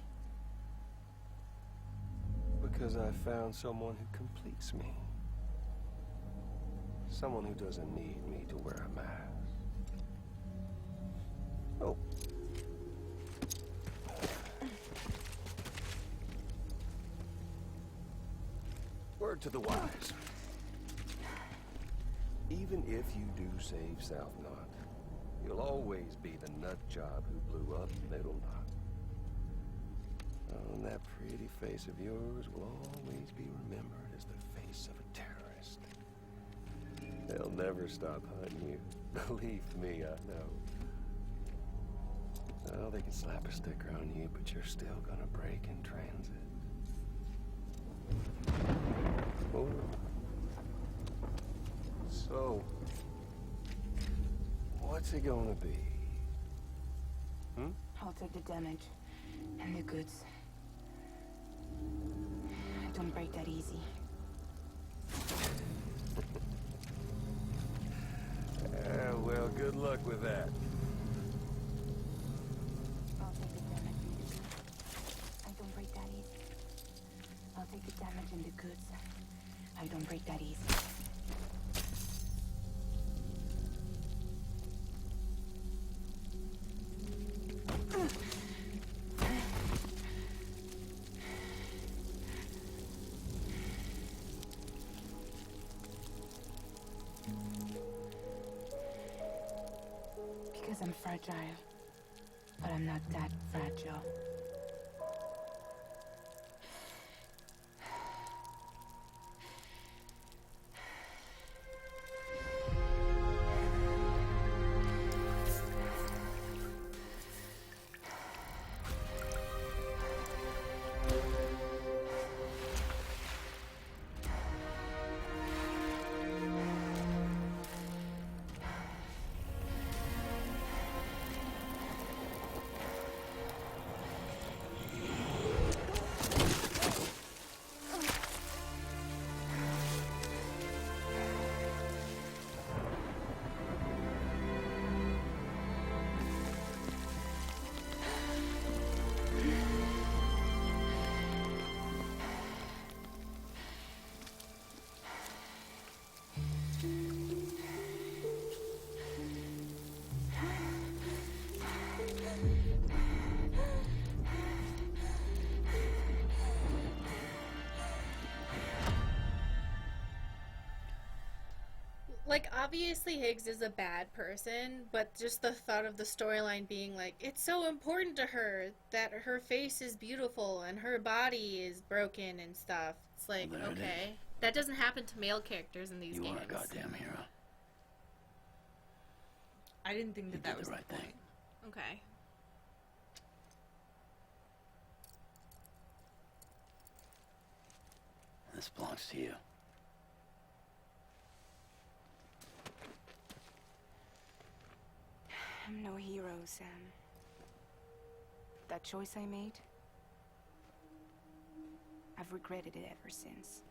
Because I found someone who completes me. Someone who doesn't need me to wear a mask. Oh. Word to the wise. Even if you do save South Knot, you'll always be the nut job who blew up Middle Knot. Oh, and that pretty face of yours will always be remembered as the face of a terrorist. They'll never stop hunting you. Believe me, I know. Well, they can slap a sticker on you, but you're still gonna break in transit. Oh. So, what's it gonna be? Hmm? I'll take the damage and the goods. I don't break that easy. Well, good luck with that. I'll take the damage and the goods. I don't break that easy. I'll take the damage and the goods. I don't break that easy. Because I'm fragile, but I'm not that fragile. Like, obviously Higgs is a bad person, but just the thought of the storyline being like, it's so important to her that her face is beautiful and her body is broken and stuff. It's like, Well, there it okay. is. That doesn't happen to male characters in these You games. are a goddamn hero. I didn't think You that that did was the right the thing. point. Okay. this belongs to you. I'm no hero, Sam. That choice I made, I've regretted it ever since.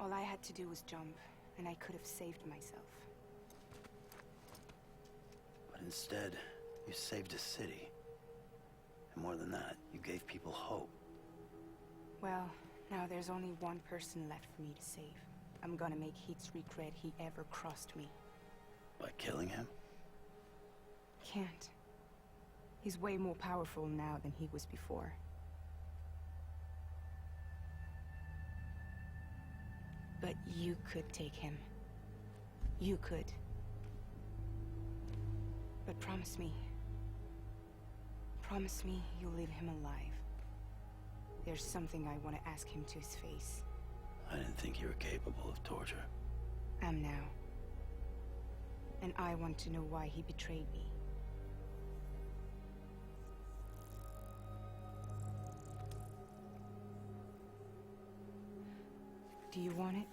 All I had to do was jump, and I could have saved myself. But instead, you saved a city. And more than that, you gave people hope. Well, now there's only one person left for me to save. I'm gonna make Heath's regret he ever crossed me. By killing him? Can't. He's way more powerful now than he was before. But you could take him. You could. But promise me. Promise me you'll leave him alive. There's something I want to ask him to his face. I didn't think you were capable of torture. Am now. And I want to know why he betrayed me. Do you want it?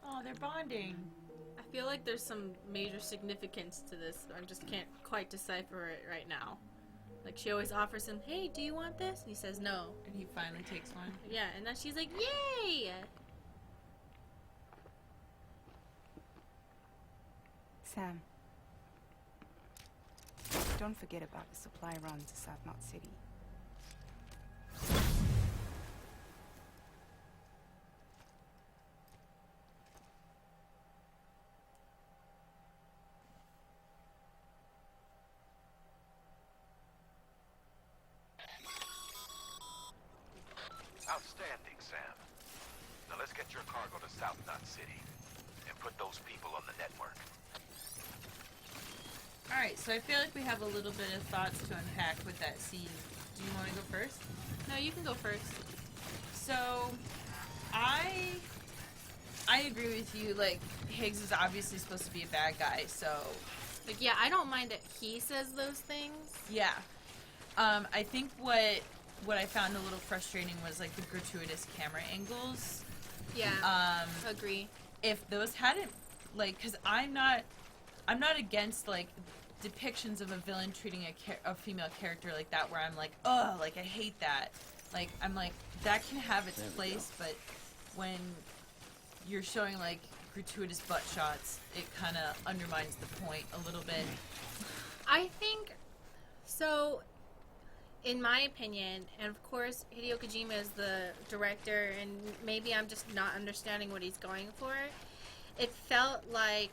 Oh, they're bonding. I feel like there's some major significance to this. I just can't quite decipher it right now. Like, she always offers him, hey, do you want this? And he says no. And he finally takes one. Yeah, and then she's like, yay! Sam. Don't forget about the supply run to South Knot City. Outstanding, Sam. Now let's get your cargo to South Knot City and put those people on the network. Alright, so I feel like we have a little bit of thoughts to unpack with that scene. Do you want to go first? No, you can go first. So, I agree with you. Like, Higgs is obviously supposed to be a bad guy, so... Like, yeah, I don't mind that he says those things. Yeah. I think what I found a little frustrating was, like, the gratuitous camera angles. Yeah, agree. If those hadn't, like, because I'm not against, like, depictions of a villain treating a female character like that, where I'm like, ugh, like, I hate that. Like, I'm like, that can have its place, but when you're showing, like, gratuitous butt shots, it kind of undermines the point a little bit. I think, so, in my opinion, and of course, Hideo Kojima is the director, and maybe I'm just not understanding what he's going for, it felt like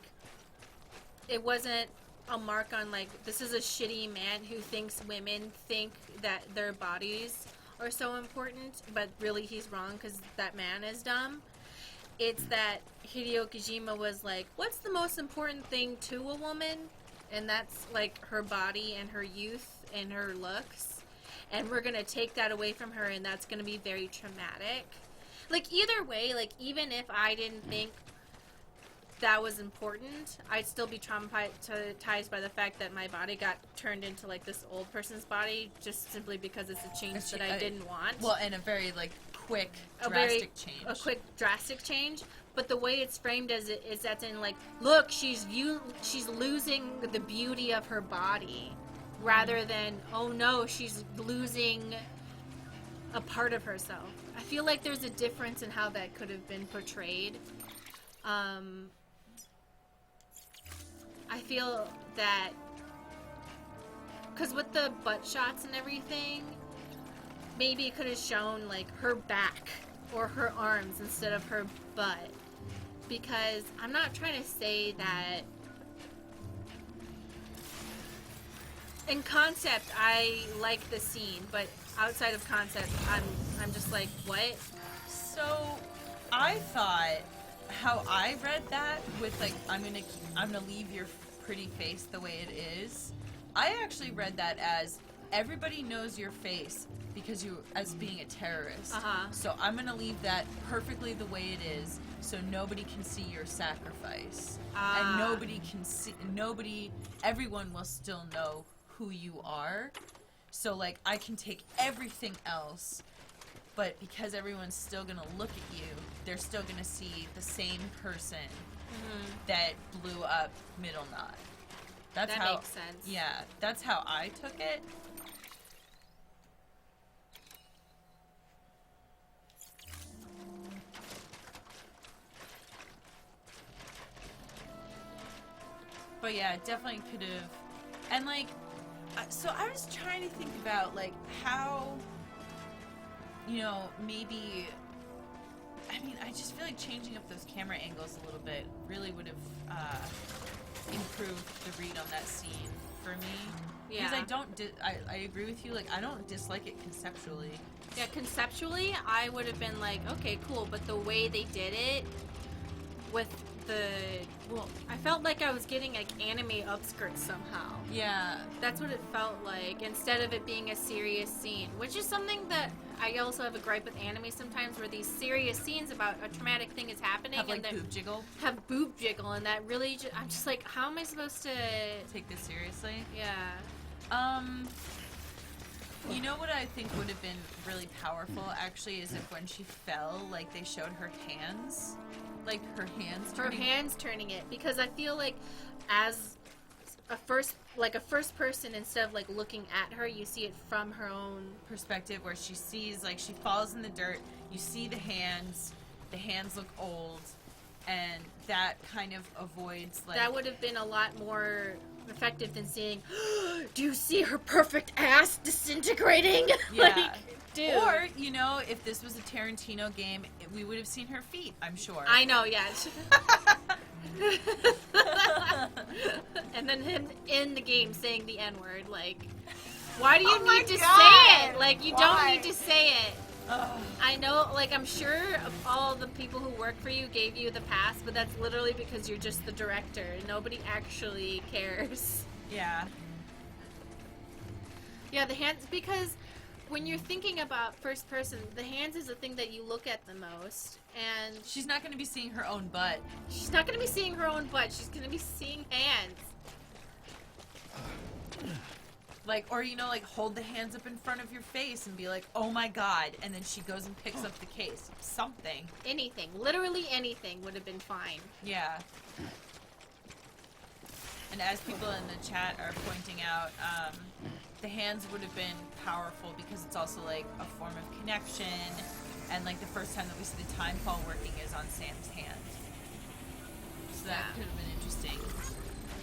it wasn't a mark on, like, this is a shitty man who thinks women think that their bodies are so important, but really he's wrong because that man is dumb. It's that Hideo Kojima was like, what's the most important thing to a woman? And that's, like, her body and her youth and her looks. And we're going to take that away from her, and that's going to be very traumatic. Like, either way, like, even if I didn't think that was important, I'd still be traumatized by the fact that my body got turned into, like, this old person's body just simply because it's a change that I didn't want. Well, and a very, like, quick, drastic change. A quick, drastic change. But the way it's framed as it is that's in, like, look, she's losing the beauty of her body, rather than, oh no, she's losing a part of herself. I feel like there's a difference in how that could have been portrayed. I feel that, because with the butt shots and everything, maybe it could have shown, like, her back or her arms instead of her butt. Because I'm not trying to say that... In concept, I like the scene, but outside of concept, I'm just like, what? So, I thought, how I read that with, like, I'm gonna leave your pretty face the way it is. I actually read that as everybody knows your face because you as being a terrorist. Uh-huh. So I'm gonna leave that perfectly the way it is, so nobody can see your sacrifice, and nobody can see. Everyone will still know who you are. So like I can take everything else, but because everyone's still gonna look at you, they're still gonna see the same person that blew up Middle Knot. That makes sense. Yeah, that's how I took it. But yeah, it definitely could have. And like, so I was trying to think about like how, you know, maybe. I mean, I just feel like changing up those camera angles a little bit really would have improved the read on that scene for me. Yeah. Because I don't. I agree with you. Like, I don't dislike it conceptually. Yeah, conceptually, I would have been like, okay, cool. But the way they did it with I felt like I was getting like anime upskirts somehow. Yeah. That's what it felt like, instead of it being a serious scene, which is something that I also have a gripe with anime sometimes, where these serious scenes about a traumatic thing is happening Have like and boob jiggle. have boob jiggle, and that really I'm just like, how am I supposed to Take this seriously? Yeah. You know what I think would have been really powerful, actually, is if when she fell, like, they showed her hands. Like, her hands turning it. Because I feel like as a first person, instead of, like, looking at her, you see it from her own perspective, where she sees, like, she falls in the dirt, you see the hands look old, and that kind of avoids, like... That would have been a lot more effective than seeing, do you see her perfect ass disintegrating? Yeah. Like, dude. Or, you know, if this was a Tarantino game, we would have seen her feet, I'm sure. I know, yeah. And then him in the game saying the N-word, like, why do you need to say it? Like, you don't need to say it. I know, like, I'm sure all the people who work for you gave you the pass, but that's literally because you're just the director. Nobody actually cares. Yeah. Yeah, the hands, because when you're thinking about first person, the hands is the thing that you look at the most, and... She's not going to be seeing her own butt. She's not going to be seeing her own butt. She's going to be seeing hands. Like, or, you know, like, hold the hands up in front of your face and be like, oh my god, and then she goes and picks up the case. Something. Anything. Literally anything would have been fine. Yeah. And as people in the chat are pointing out, the hands would have been powerful because it's also, like, a form of connection, and, like, the first time that we see the time fall working is on Sam's hand. So that could have been interesting.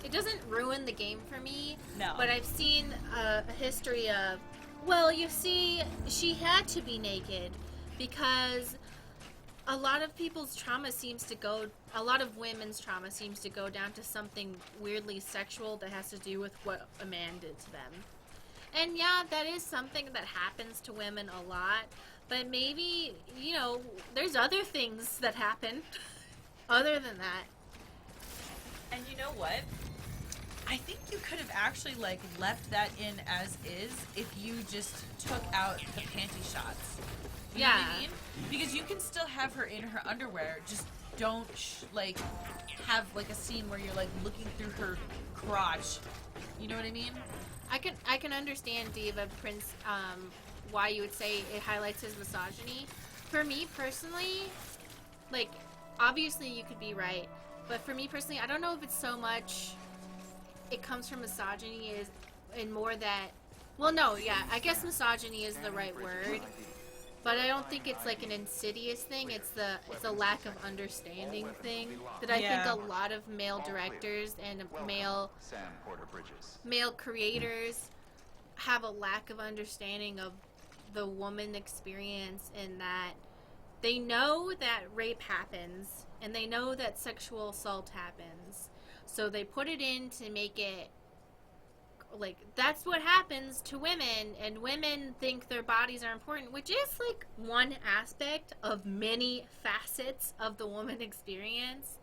It doesn't ruin the game for me. No. But I've seen a history of, well, you see, she had to be naked because a lot of people's trauma seems to go, a lot of women's trauma seems to go down to something weirdly sexual that has to do with what a man did to them. And yeah, that is something that happens to women a lot, but maybe, you know, there's other things that happen other than that. And you know what? I think you could have actually, like, left that in as is if you just took out the panty shots. You know what I mean? Because you can still have her in her underwear, just don't, like, have, like, a scene where you're, like, looking through her crotch. You know what I mean? I can understand, Diva Prince, why you would say it highlights his misogyny. For me, personally, like, obviously you could be right, but for me personally, I don't know if it's so much it comes from misogyny and more that, well, no, yeah, I guess misogyny is the right word, but I don't think it's like an insidious thing. It's a lack of understanding thing that I think a lot of male directors and male creators have a lack of understanding of the woman experience, in that they know that rape happens and they know that sexual assault happens. So they put it in to make it like that's what happens to women, and women think their bodies are important, which is like one aspect of many facets of the woman experience,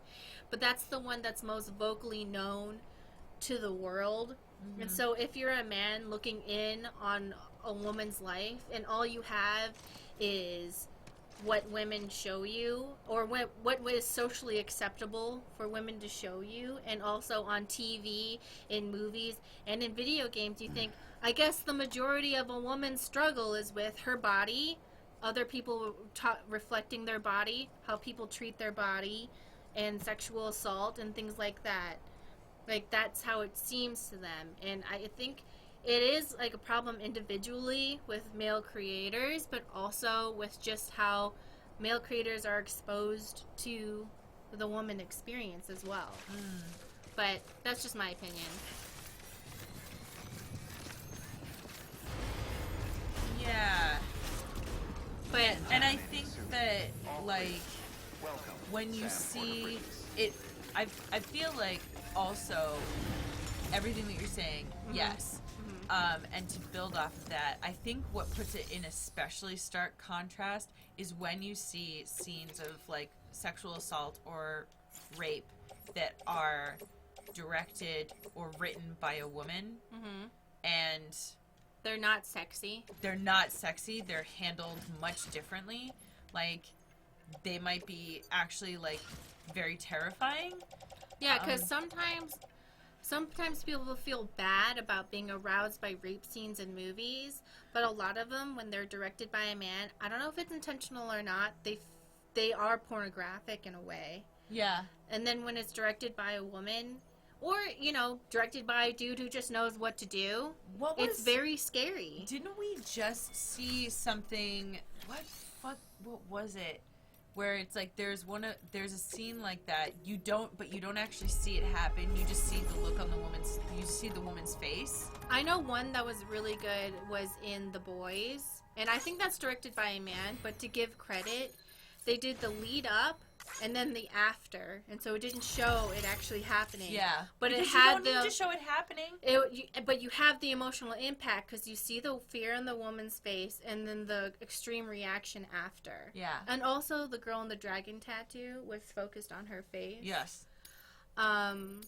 but that's the one that's most vocally known to the world. And so if you're a man looking in on a woman's life and all you have is what women show you, or what is socially acceptable for women to show you, and also on TV, in movies, and in video games, you think, I guess the majority of a woman's struggle is with her body, other people reflecting their body, how people treat their body, and sexual assault and things like that. Like, that's how it seems to them. And I think it is like a problem individually with male creators, but also with just how male creators are exposed to the woman experience as well. But that's just my opinion. Yeah. But and I think that, like, when you see it, I feel like also everything that you're saying, yes. And to build off of that, I think what puts it in especially stark contrast is when you see scenes of, like, sexual assault or rape that are directed or written by a woman, and they're not sexy. They're not sexy. They're handled much differently. Like, they might be actually, like, very terrifying. Yeah, because sometimes people feel bad about being aroused by rape scenes in movies, but a lot of them, when they're directed by a man, I don't know if it's intentional or not, they are pornographic in a way. Yeah. And then when it's directed by a woman, or, you know, directed by a dude who just knows what to do, it's very scary. Didn't we just see something, what was it? Where it's like there's a scene like that, you don't actually see it happen, you just see the look on you see the woman's face. I know one that was really good was in The Boys, and I think that's directed by a man, but to give credit, they did the lead up and then the after, and so it didn't show it actually happening. Yeah, but because it had you don't need to show it happening. But you have the emotional impact because you see the fear in the woman's face, and then the extreme reaction after. Yeah, and also the girl in the dragon tattoo was focused on her face. Yes. And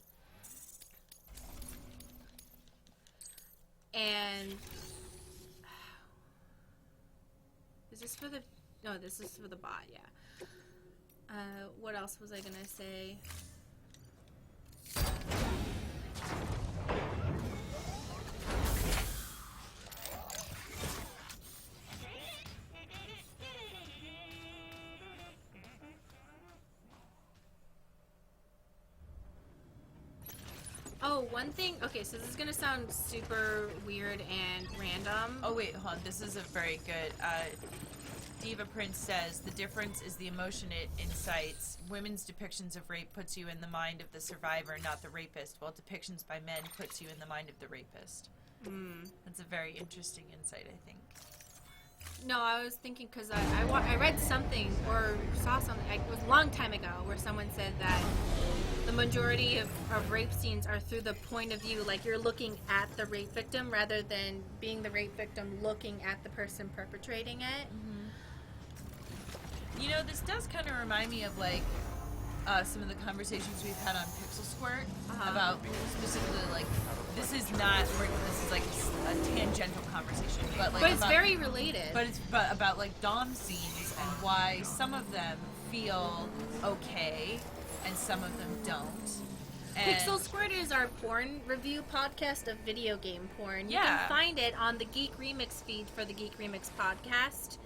is this for the? No, this is for the bot. Yeah. What else was I gonna say? Oh, one thing. Okay, so this is gonna sound super weird and random. Oh wait, hold on. This is a very good. Diva Prince says, the difference is the emotion it incites. Women's depictions of rape puts you in the mind of the survivor, not the rapist, while depictions by men puts you in the mind of the rapist. That's a very interesting insight, I think. No, I was thinking because I read something or saw something, it was a long time ago, where someone said that the majority of rape scenes are through the point of view, like you're looking at the rape victim rather than being the rape victim looking at the person perpetrating it. You know, this does kind of remind me of, like, some of the conversations we've had on Pixel Squirt about specifically, like, this is like a tangential conversation, but it's very related. But it's about like dom scenes and why some of them feel okay and some of them don't. And Pixel Squirt is our porn review podcast of video game porn. You Yeah. can find it on the Geek Remix feed for the Geek Remix podcast.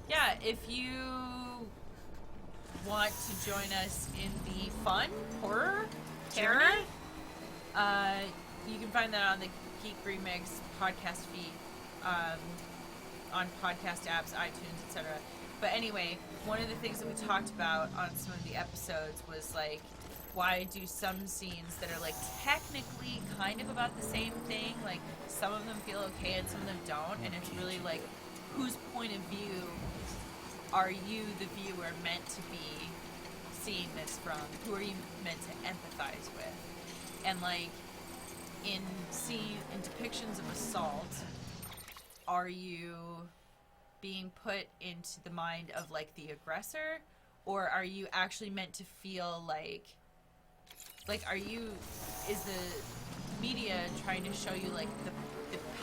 Yeah, if you want to join us in the fun horror Terror, journey, you can find that on the Geek Remix podcast feed, on podcast apps, iTunes, etc. But anyway, one of the things that we talked about on some of the episodes was, like, why do some scenes that are, like, technically kind of about the same thing, like, some of them feel okay and some of them don't, and it's really, like, whose point of view are you, the viewer, meant to be seeing this from? Who are you meant to empathize with? And, like, in depictions of assault, are you being put into the mind of, like, the aggressor, or are you actually meant to feel like media trying to show you like the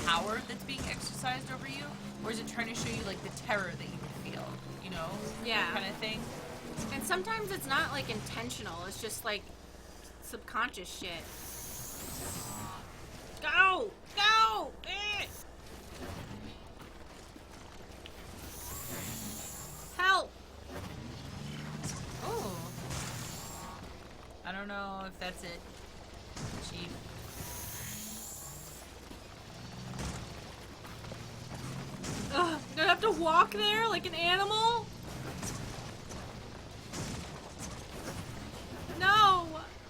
power that's being exercised over you, or is it trying to show you like the terror that you would feel, you know? Yeah. Kind of thing. And sometimes it's not like intentional. It's just like subconscious shit. Go! Go! Help! Oh. I don't know if that's it, Chief. Ugh, I'm gonna have to walk there like an animal? No!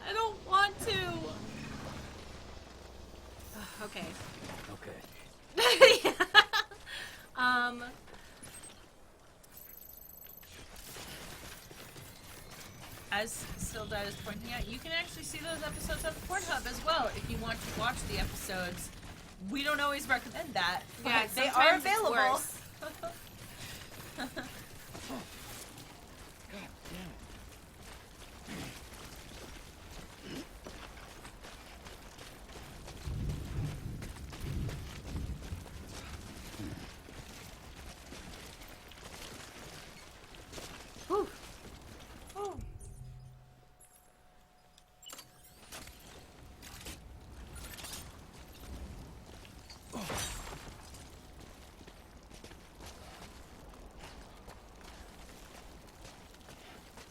I don't want to! Ugh, okay. Okay. As Sildad is pointing out, you can actually see those episodes on Pornhub as well if you want to watch the episodes. We don't always recommend that, but Yeah, they are sometimes it's available. worse. Whew. Oh.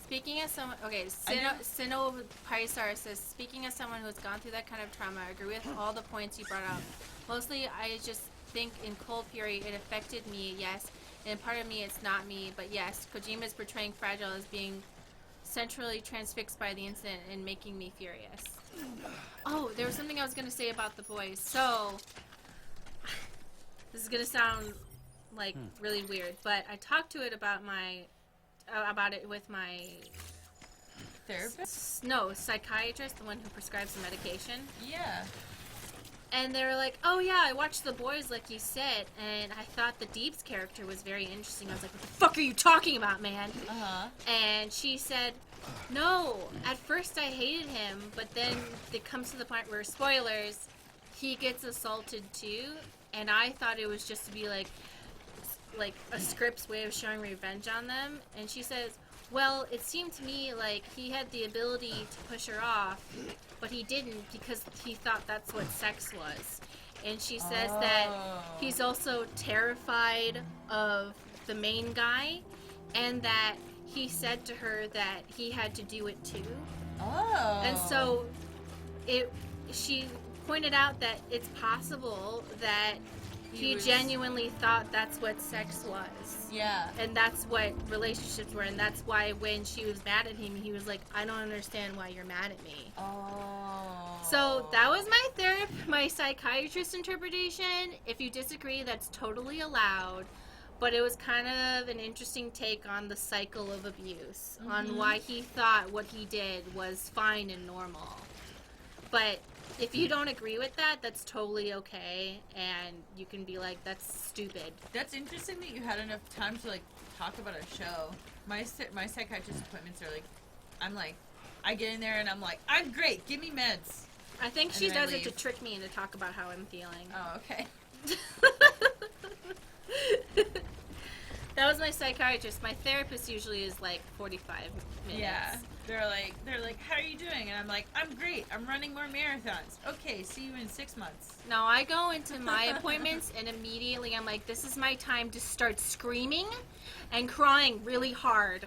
Speaking as someone, okay, Sino Paisar says, speaking as someone who's gone through that kind of trauma, I agree with all the points you brought up. Mostly, I just think in Cold Fury, it affected me, yes, and part of me, it's not me, but yes, Kojima's portraying Fragile as being centrally transfixed by the incident and making me furious. Oh, there was something I was going to say about the boys. So, this is going to sound, like, really weird, but I talked to it about it with my Therapist? No, psychiatrist, the one who prescribes the medication. Yeah. And they were like, oh yeah, I watched The Boys like you said, and I thought the Deep's character was very interesting. I was like, what the fuck are you talking about, man? Uh-huh. And she said, no, at first I hated him, but then it comes to the point where, spoilers, he gets assaulted too, and I thought it was just to be like a script's way of showing revenge on them. And she says, well, it seemed to me like he had the ability to push her off, but he didn't because he thought that's what sex was. And she says that he's also terrified of the main guy, and that he said to her that he had to do it too. Oh. And so she pointed out that it's possible that he genuinely thought that's what sex was. Yeah. And that's what relationships were, and that's why when she was mad at him, he was like, I don't understand why you're mad at me. Oh. So that was my psychiatrist interpretation. If you disagree, that's totally allowed. But it was kind of an interesting take on the cycle of abuse, on why he thought what he did was fine and normal. But if you don't agree with that, that's totally okay, and you can be like, that's stupid. That's interesting that you had enough time to, like, talk about a show. My psychiatrist appointments are, like, I get in there and I'm like, I'm great, give me meds. I think she does it to trick me into talk about how I'm feeling. Oh, okay. That was my psychiatrist. My therapist usually is like 45 minutes. Yeah. They're like, how are you doing? And I'm like, I'm great. I'm running more marathons. Okay, see you in 6 months. No, I go into my appointments and immediately I'm like, this is my time to start screaming and crying really hard.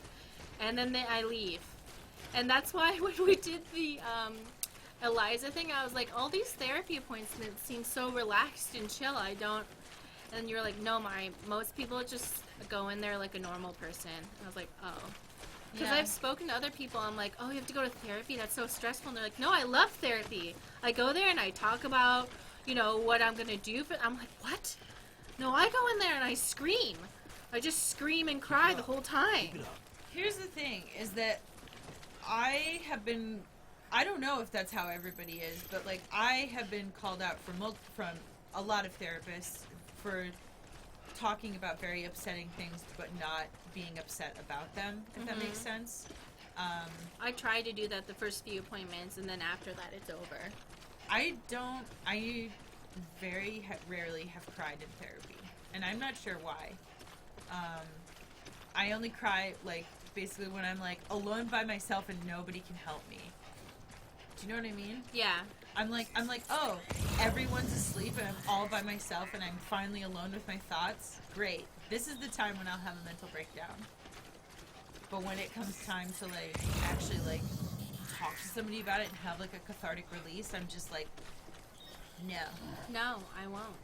And then I leave. And that's why when we did the Eliza thing, I was like, all these therapy appointments seem so relaxed and chill. I don't... And you're like, no, most people just go in there like a normal person. And I was like, oh. Because I've spoken to other people, I'm like, oh, you have to go to therapy? That's so stressful. And they're like, no, I love therapy. I go there and I talk about, what I'm going to do. I'm like, what? No, I go in there and I scream. I just scream and cry the whole time. Here's the thing, is that I don't know if that's how everybody is, but, like, I have been called out from a lot of therapists for talking about very upsetting things, but not being upset about them, if that makes sense. I try to do that the first few appointments, and then after that, it's over. I very rarely have cried in therapy, and I'm not sure why. I only cry, like, basically when I'm, like, alone by myself and nobody can help me. Do you know what I mean? Yeah. I'm like, oh, everyone's asleep and I'm all by myself and I'm finally alone with my thoughts. Great. This is the time when I'll have a mental breakdown. But when it comes time to, like, actually, like, talk to somebody about it and have, like, a cathartic release, I'm just like, no. No, I won't.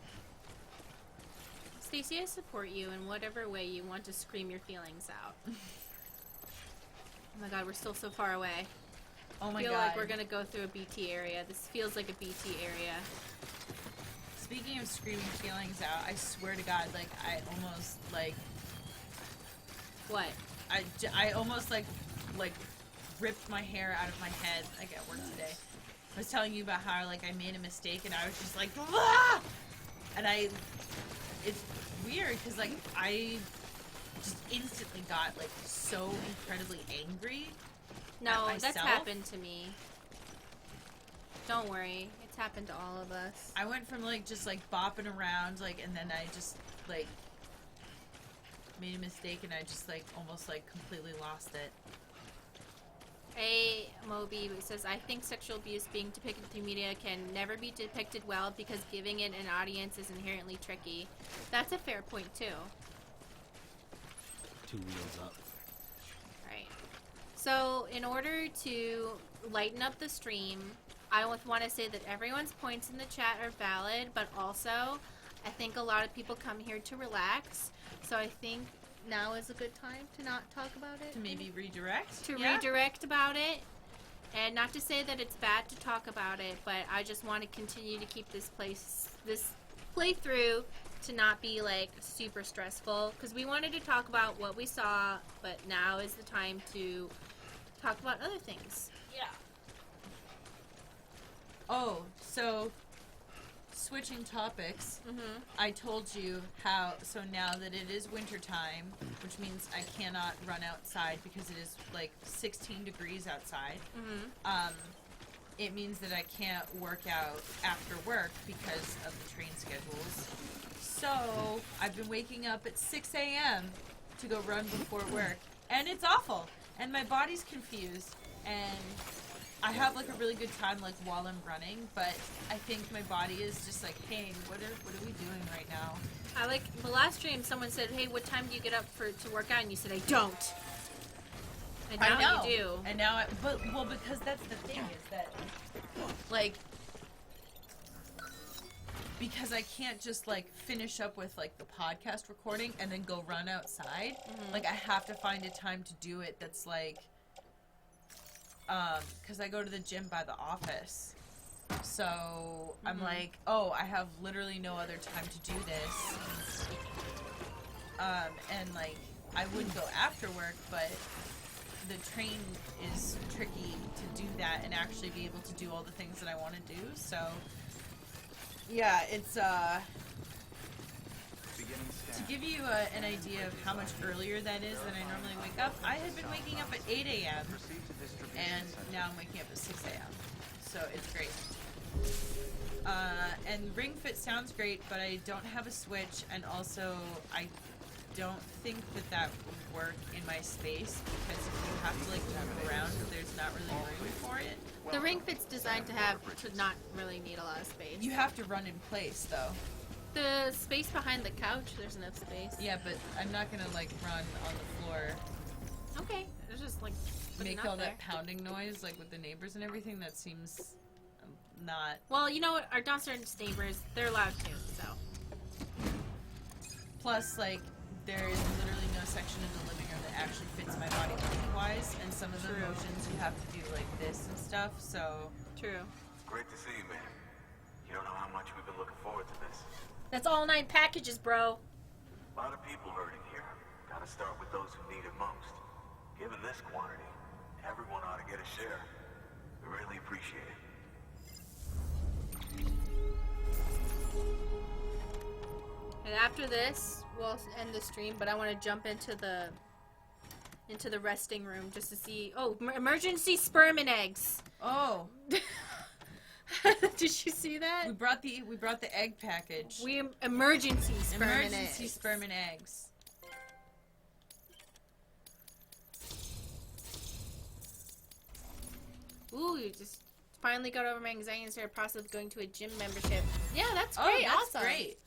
Stacey, I support you in whatever way you want to scream your feelings out. Oh my god, we're still so far away. Oh my I feel god. like we're gonna go through a BT area. This feels like a BT area. Speaking of screaming feelings out, I swear to god, like, I almost, like... What? I almost, like, ripped my hair out of my head, like, at work today. I was telling you about how, like, I made a mistake and I was just like, ah! And it's weird, because, like, I just instantly got, like, so incredibly angry. No, at that's myself. happened to me. Don't worry. It's happened to all of us. I went from, like, just, like, bopping around, like, and then I just, like, made a mistake and I just, like, almost, like, completely lost it. Moby says, I think sexual abuse being depicted through media can never be depicted well because giving it an audience is inherently tricky. That's a fair point, too. 2 wheels up. Right. So, in order to lighten up the stream, I want to say that everyone's points in the chat are valid, but also, I think a lot of people come here to relax. So I think now is a good time to not talk about it. To maybe redirect? To redirect about it. And not to say that it's bad to talk about it, but I just want to continue to keep this playthrough to not be, like, super stressful. Because we wanted to talk about what we saw, but now is the time to talk about other things. Yeah. Oh, so switching topics, I told you how, so now that it is wintertime, which means I cannot run outside because it is like 16 degrees outside, it means that I can't work out after work because of the train schedules. So I've been waking up at 6 a.m. to go run before work, and it's awful, and my body's confused, and I have, like, a really good time, like, while I'm running, but I think my body is just like, hey, what are we doing right now? I like, the last stream, someone said, hey, what time do you get up to work out? And you said, I don't. And now I know. you do. And now, because that's the thing, is that, like, because I can't just, like, finish up with, like, the podcast recording and then go run outside. Like, I have to find a time to do it that's, like, because I go to the gym by the office. So I'm like, oh, I have literally no other time to do this. And, like, I wouldn't go after work, but the train is tricky to do that and actually be able to do all the things that I want to do. So, yeah, it's, to give you an idea of how much earlier that is than I normally wake up, I had been waking up at 8 a.m. and now I'm waking up at 6 a.m. So it's great. And Ring Fit sounds great, but I don't have a Switch, and also I don't think that would work in my space, because if you have to, like, move around, there's not really room for it. The Ring Fit's designed to not really need a lot of space. You have to run in place, though. The space behind the couch, there's enough space. Yeah, but I'm not gonna, like, run on the floor. Okay, it's just, like, Make all that pounding noise, like, with the neighbors and everything. That seems not... Well, you know what? Our downstairs neighbors, they're allowed to, so. Plus, like, there is literally no section of the living room that actually fits my body wise, and some of the motions you have to do, like, this and stuff, so... True. Great to see you, man. You don't know how much we've been looking forward to this. That's all 9 packages, bro. A lot of people hurting here. Gotta start with those who need it most. Given this quantity, everyone ought to get a share. We really appreciate it. And after this, we'll end the stream, but I want to jump into the resting room just to see... Oh, emergency sperm and eggs. Oh. Did you see that? We brought the egg package. Emergency sperm and Emergency eggs. sperm and eggs. Ooh, you just finally got over my anxiety and started process of going to a gym membership. Yeah, that's great. That's awesome. great.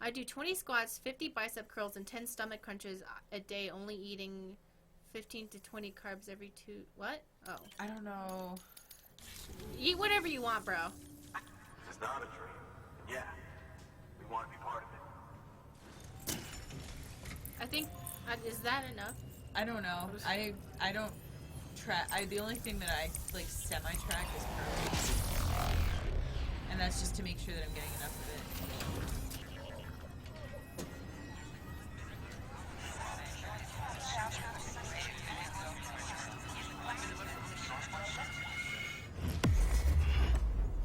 I do 20 squats, 50 bicep curls, and 10 stomach crunches a day, only eating 15 to 20 carbs every 2... What? Oh. I don't know. Eat whatever you want, bro. This is not a dream. Yeah, we want to be part of it. I think... is that enough? I don't know. I don't track. The only thing that I like semi-track is protein, and that's just to make sure that I'm getting enough of it.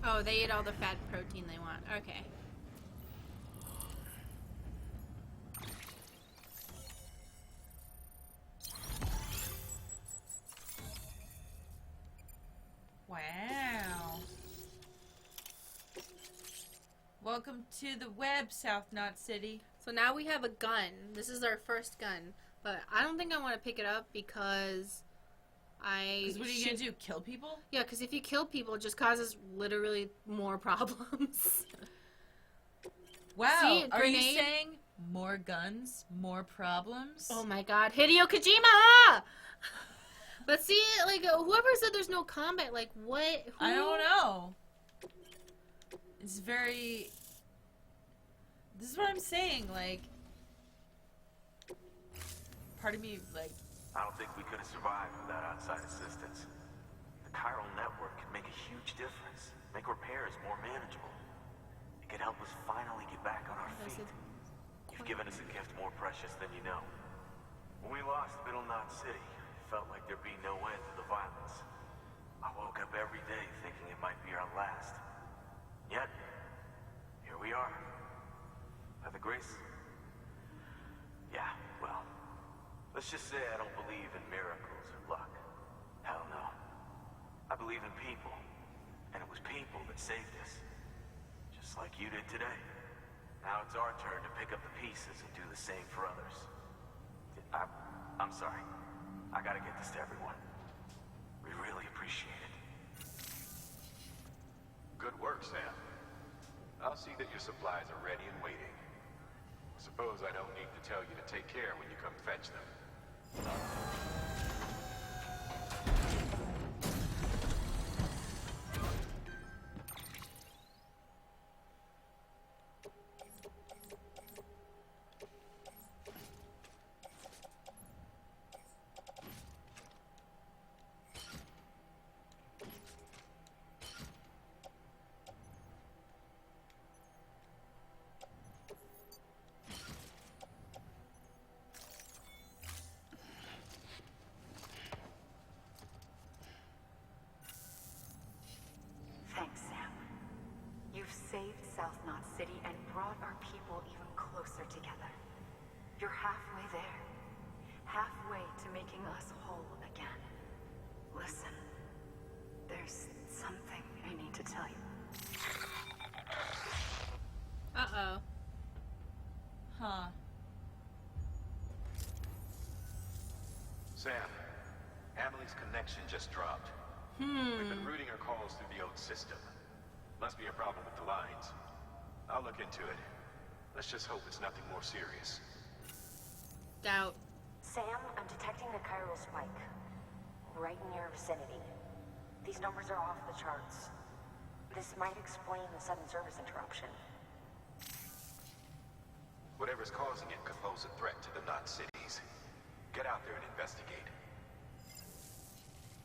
Oh, they ate all the fat protein they want. Okay. Wow. Welcome to the web, South Knot City. So now we have a gun. This is our first gun. But I don't think I want to pick it up because Because what are you going to do? Kill people? Yeah, because if you kill people, it just causes literally more problems. Wow. See, are you grenade? saying more guns, more problems? Oh my god. Hideo Kojima! But see, like, whoever said there's no combat, like, what? I don't know. It's very... This is what I'm saying, like... Part of me, like... I don't think we could have survived without outside assistance. The chiral network can make a huge difference, make repairs more manageable. It could help us finally get back on our feet. You've given us a gift more precious than you know. When we lost Middle Knot City, it felt like there'd be no end to the violence. I woke up every day thinking it might be our last. Yet, here we are. By the grace... Yeah, well... Let's just say I don't believe in miracles or luck. Hell no. I believe in people. And it was people that saved us. Just like you did today. Now it's our turn to pick up the pieces and do the same for others. I'm sorry. I gotta get this to everyone. We really appreciate it. Good work, Sam. I'll see that your supplies are ready and waiting. Suppose I don't need to tell you to take care when you come fetch them. Thanks, Sam. You've saved South Knot City and brought our people even closer together. You're halfway there. Halfway to making us whole again. Listen, there's something I need to tell you. Uh-oh. Huh. Sam, Amelie's connection just dropped. We've been routing her calls through the old system. Must be a problem with the lines. I'll look into it. Let's just hope it's nothing more serious. Doubt. Sam, I'm detecting a chiral spike. Right in your vicinity. These numbers are off the charts. This might explain the sudden service interruption. Whatever's causing it could pose a threat to the Knot cities. Get out there and investigate.